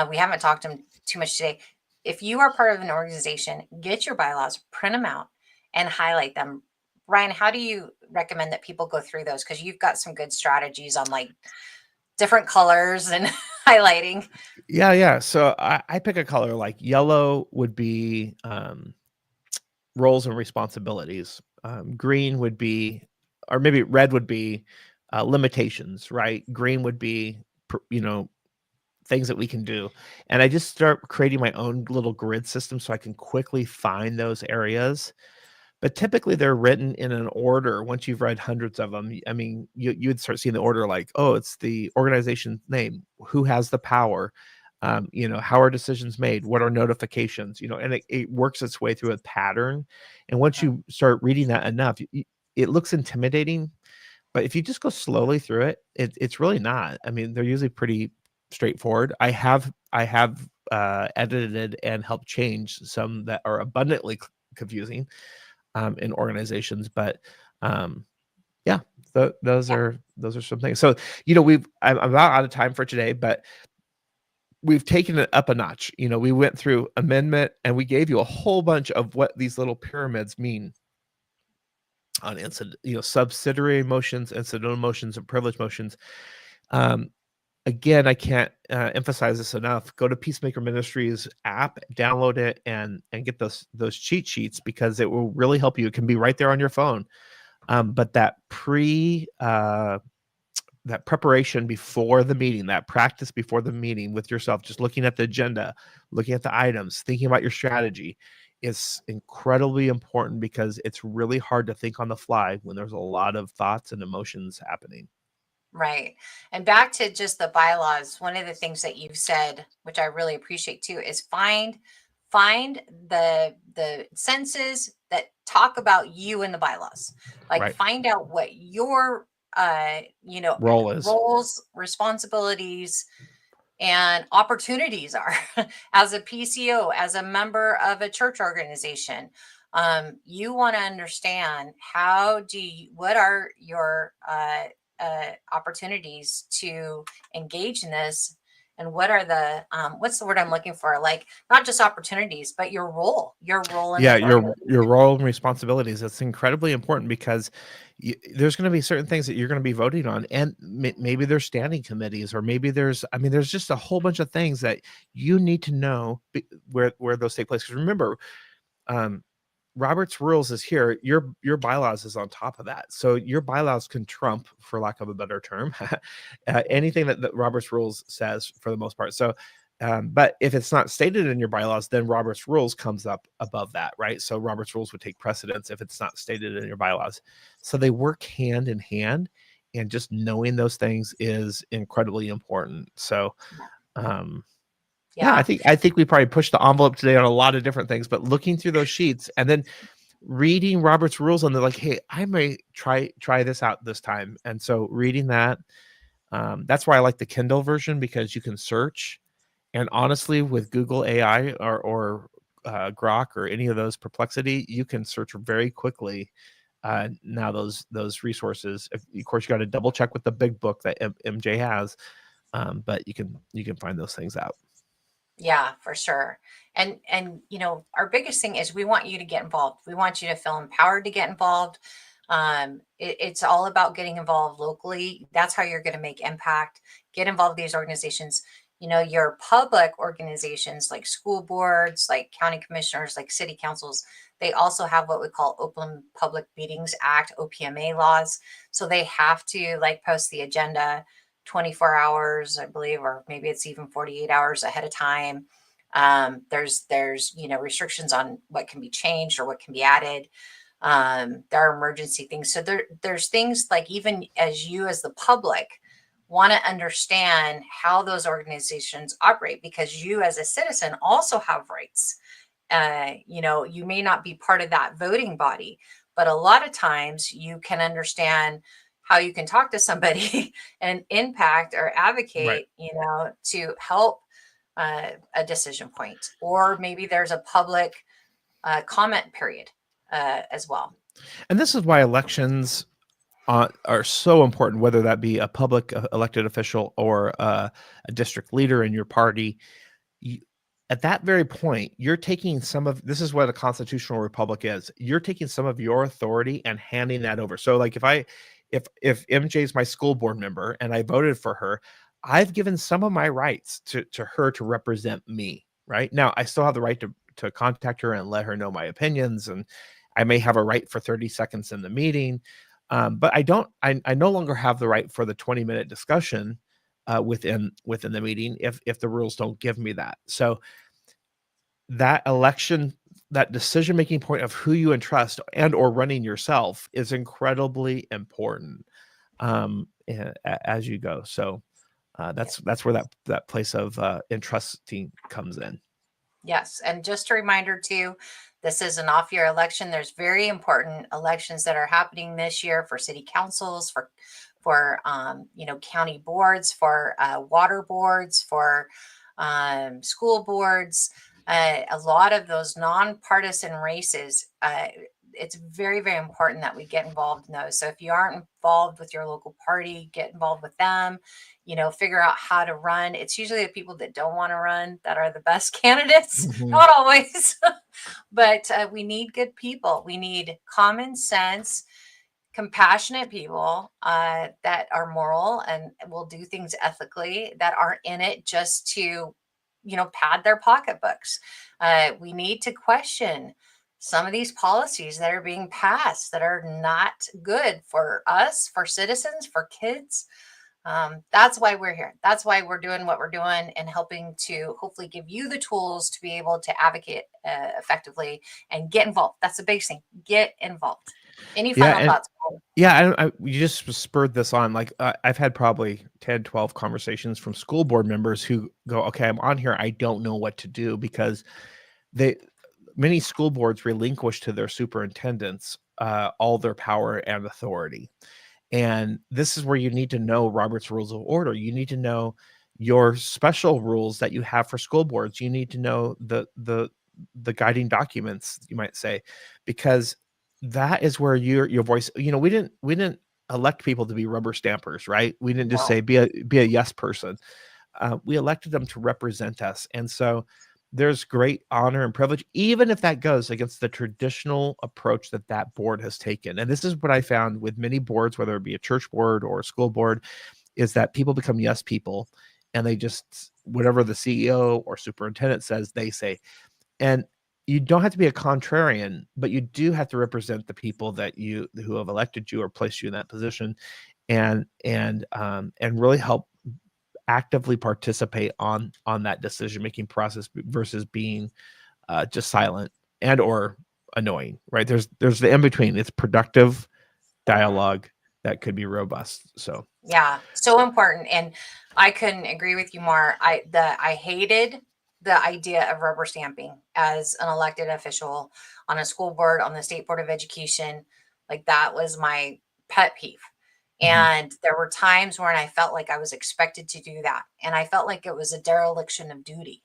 We haven't talked them too much today. If you are part of an organization, get your bylaws, print them out, and highlight them. Ryan, how do you recommend that people go through those? Because you've got some good strategies on like different colors and highlighting. yeah. So I pick a color like yellow would be roles and responsibilities. Green would be, or maybe red would be limitations, right? Green would be, things that we can do. And I just start creating my own little grid system so I can quickly find those areas. But typically they're written in an order. Once you've read hundreds of them, I mean, you would start seeing the order like, oh, it's the organization's name, who has the power, how are decisions made, what are notifications, and it works its way through a pattern. And once you start reading that enough, it looks intimidating. But if you just go slowly through it, it's really not. I mean, they're usually pretty straightforward. I have edited and helped change some that are abundantly confusing in organizations, but yeah, those Yeah. are some things. So I'm about out of time for today, but we've taken it up a notch. We went through amendment and we gave you a whole bunch of what these little pyramids mean on incident, subsidiary motions, incidental motions, and privilege motions. Um, Again, I can't emphasize this enough. Go to Peacemaker Ministries app, download it, and get those cheat sheets because it will really help you. It can be right there on your phone. But that preparation before the meeting, that practice before the meeting with yourself, just looking at the agenda, looking at the items, thinking about your strategy is incredibly important because it's really hard to think on the fly when there's a lot of thoughts and emotions happening. Right. And back to just the bylaws, one of the things that you've said, which I really appreciate too, is find the senses that talk about you in the bylaws. Like Right. find out what your Role is. roles, responsibilities, and opportunities are as a PCO, as a member of a church organization. You want to understand what are your opportunities to engage in this, and what are the what's the word I'm looking for? Like not just opportunities, but your role in Yeah, the your organization. role and responsibilities. That's incredibly important because there's going to be certain things that you're going to be voting on, and maybe there's standing committees, or maybe there's just a whole bunch of things that you need to know where those take place. Because remember, um, Robert's rules is here. Your bylaws is on top of that. So your bylaws can trump, for lack of a better term, anything that Robert's rules says for the most part. So, but if it's not stated in your bylaws, then Robert's rules comes up above that, right? So Robert's rules would take precedence if it's not stated in your bylaws. So they work hand in hand, and just knowing those things is incredibly important. So, um, yeah, I Yeah. think we probably pushed the envelope today on a lot of different things, but looking through those sheets and then reading Robert's rules, and they're like, hey, I may try this out this time. And so reading that, that's why I like the Kindle version, because you can search. And honestly, with Google AI or Grok or any of those Perplexity, you can search very quickly. Now those resources, of course, you got to double check with the big book that MJ has, but you can find those things out. Yeah, for sure. And our biggest thing is we want you to get involved. We want you to feel empowered to get involved. It's all about getting involved locally. That's how you're going to make impact. Get involved with these organizations. Your public organizations like school boards, like county commissioners, like city councils, they also have what we call Open Public Meetings Act, OPMA laws. So they have to like post the agenda 24 hours, I believe, or maybe it's even 48 hours ahead of time. There's restrictions on what can be changed or what can be added. There are emergency things. So there's things like, even as you as the public want to understand how those organizations operate, because you as a citizen also have rights. You may not be part of that voting body, but a lot of times you can understand how you can talk to somebody and impact or Right. advocate, to help a decision point, or maybe there's a public comment period as well. And this is why elections are so important, whether that be a public elected official or a district leader in your party. You, at that very point, you're taking some of this is what a constitutional republic is. You're taking some of your authority and handing that over. So, like, if MJ is my school board member and I voted for her, I've given some of my rights to her to represent me. Right now, I still have the right to contact her and let her know my opinions, and I may have a right for 30 seconds in the meeting. But I don't. I no longer have the right for the 20-minute discussion within the meeting if the rules don't give me that. So that election, that decision making point of who you entrust and or running yourself is incredibly important as you go. So that's where that place of entrusting comes in. Yes, and just a reminder too, this is an off-year election. There's very important elections that are happening this year for city councils, for county boards, for water boards, for school boards. A lot of those nonpartisan races. It's very, very important that we get involved in those. So if you aren't involved with your local party, get involved with them. Figure out how to run. It's usually the people that don't want to run that are the best candidates. Mhm. Not always, but we need good people. We need common sense, compassionate people that are moral and will do things ethically, that aren't in it just to, pad their pocketbooks. We need to question some of these policies that are being passed that are not good for us, for citizens, for kids. That's why we're here. That's why we're doing what we're doing, and helping to hopefully give you the tools to be able to advocate effectively and get involved. That's the biggest thing. Get involved. Any final And thoughts? you just spurred this on. Like, I've had probably 10, 12 conversations from school board members who go, okay, I'm on here. I don't know what to do, because many school boards relinquish to their superintendents all their power and authority. And this is where you need to know Robert's Rules of Order. You need to know your special rules that you have for school boards. You need to know the guiding documents, you might say, because that is where your voice. We didn't elect people to be rubber stampers, right? We didn't just No. say be a yes person. We elected them to represent us, and so there's great honor and privilege, even if that goes against the traditional approach that board has taken. And this is what I found with many boards, whether it be a church board or a school board, is that people become yes people, and they just, whatever the CEO or superintendent says, they say. And you don't have to be a contrarian, but you do have to represent the people who have elected you or placed you in that position, and really help actively participate on that decision-making process versus being just silent and or annoying, right? There's the in-between. It's productive dialogue that could be robust. So Yeah, so important. And I couldn't agree with you more. I hated the idea of rubber stamping as an elected official on a school board, on the state board of education. Like, that was my pet peeve. And there were times when I felt like I was expected to do that. And I felt like it was a dereliction of duty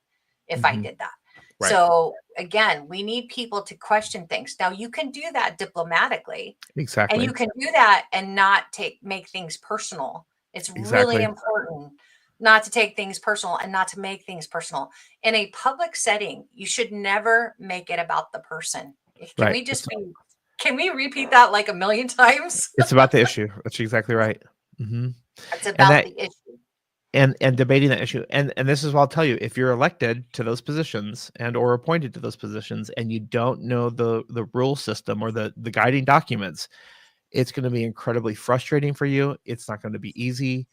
if I did that. Right. So again, we need people to question things. Now, you can do that diplomatically, Exactly. and you can do that and not make things personal. It's Exactly. really important not to take things personal and not to make things personal. In a public setting, you should never make it about the person. Right. Can we repeat that like a million times? It's about the issue. That's exactly right. It's about the issue. And debating that issue. And this is what I'll tell you: if you're elected to those positions and or appointed to those positions, and you don't know the rule system or the guiding documents, it's going to be incredibly frustrating for you. It's not going to be easy.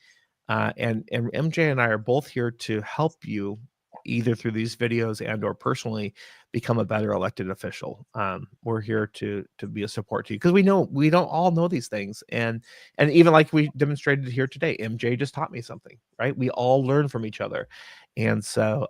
And MJ and I are both here to help you either through these videos and or personally become a better elected official. We're here to be a support to you, because we know we don't all know these things, and even like we demonstrated here today, MJ just taught me something, right? We all learn from each other. And so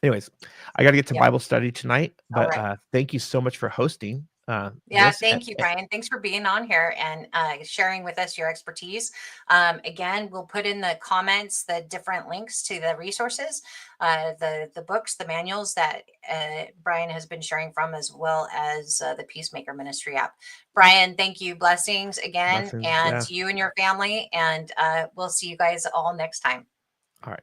anyways, I got to get to Yeah. Bible study tonight, All but right. Thank you so much for hosting Yeah, this. thank you, Brian. Thanks for being on here and sharing with us your expertise. Again, we'll put in the comments the different links to the resources, the books, the manuals that Brian has been sharing from, as well as the Peacemaker Ministry app. Brian, thank you. Blessings again, Blessings, and yeah. to you and your family. And we'll see you guys all next time. All right.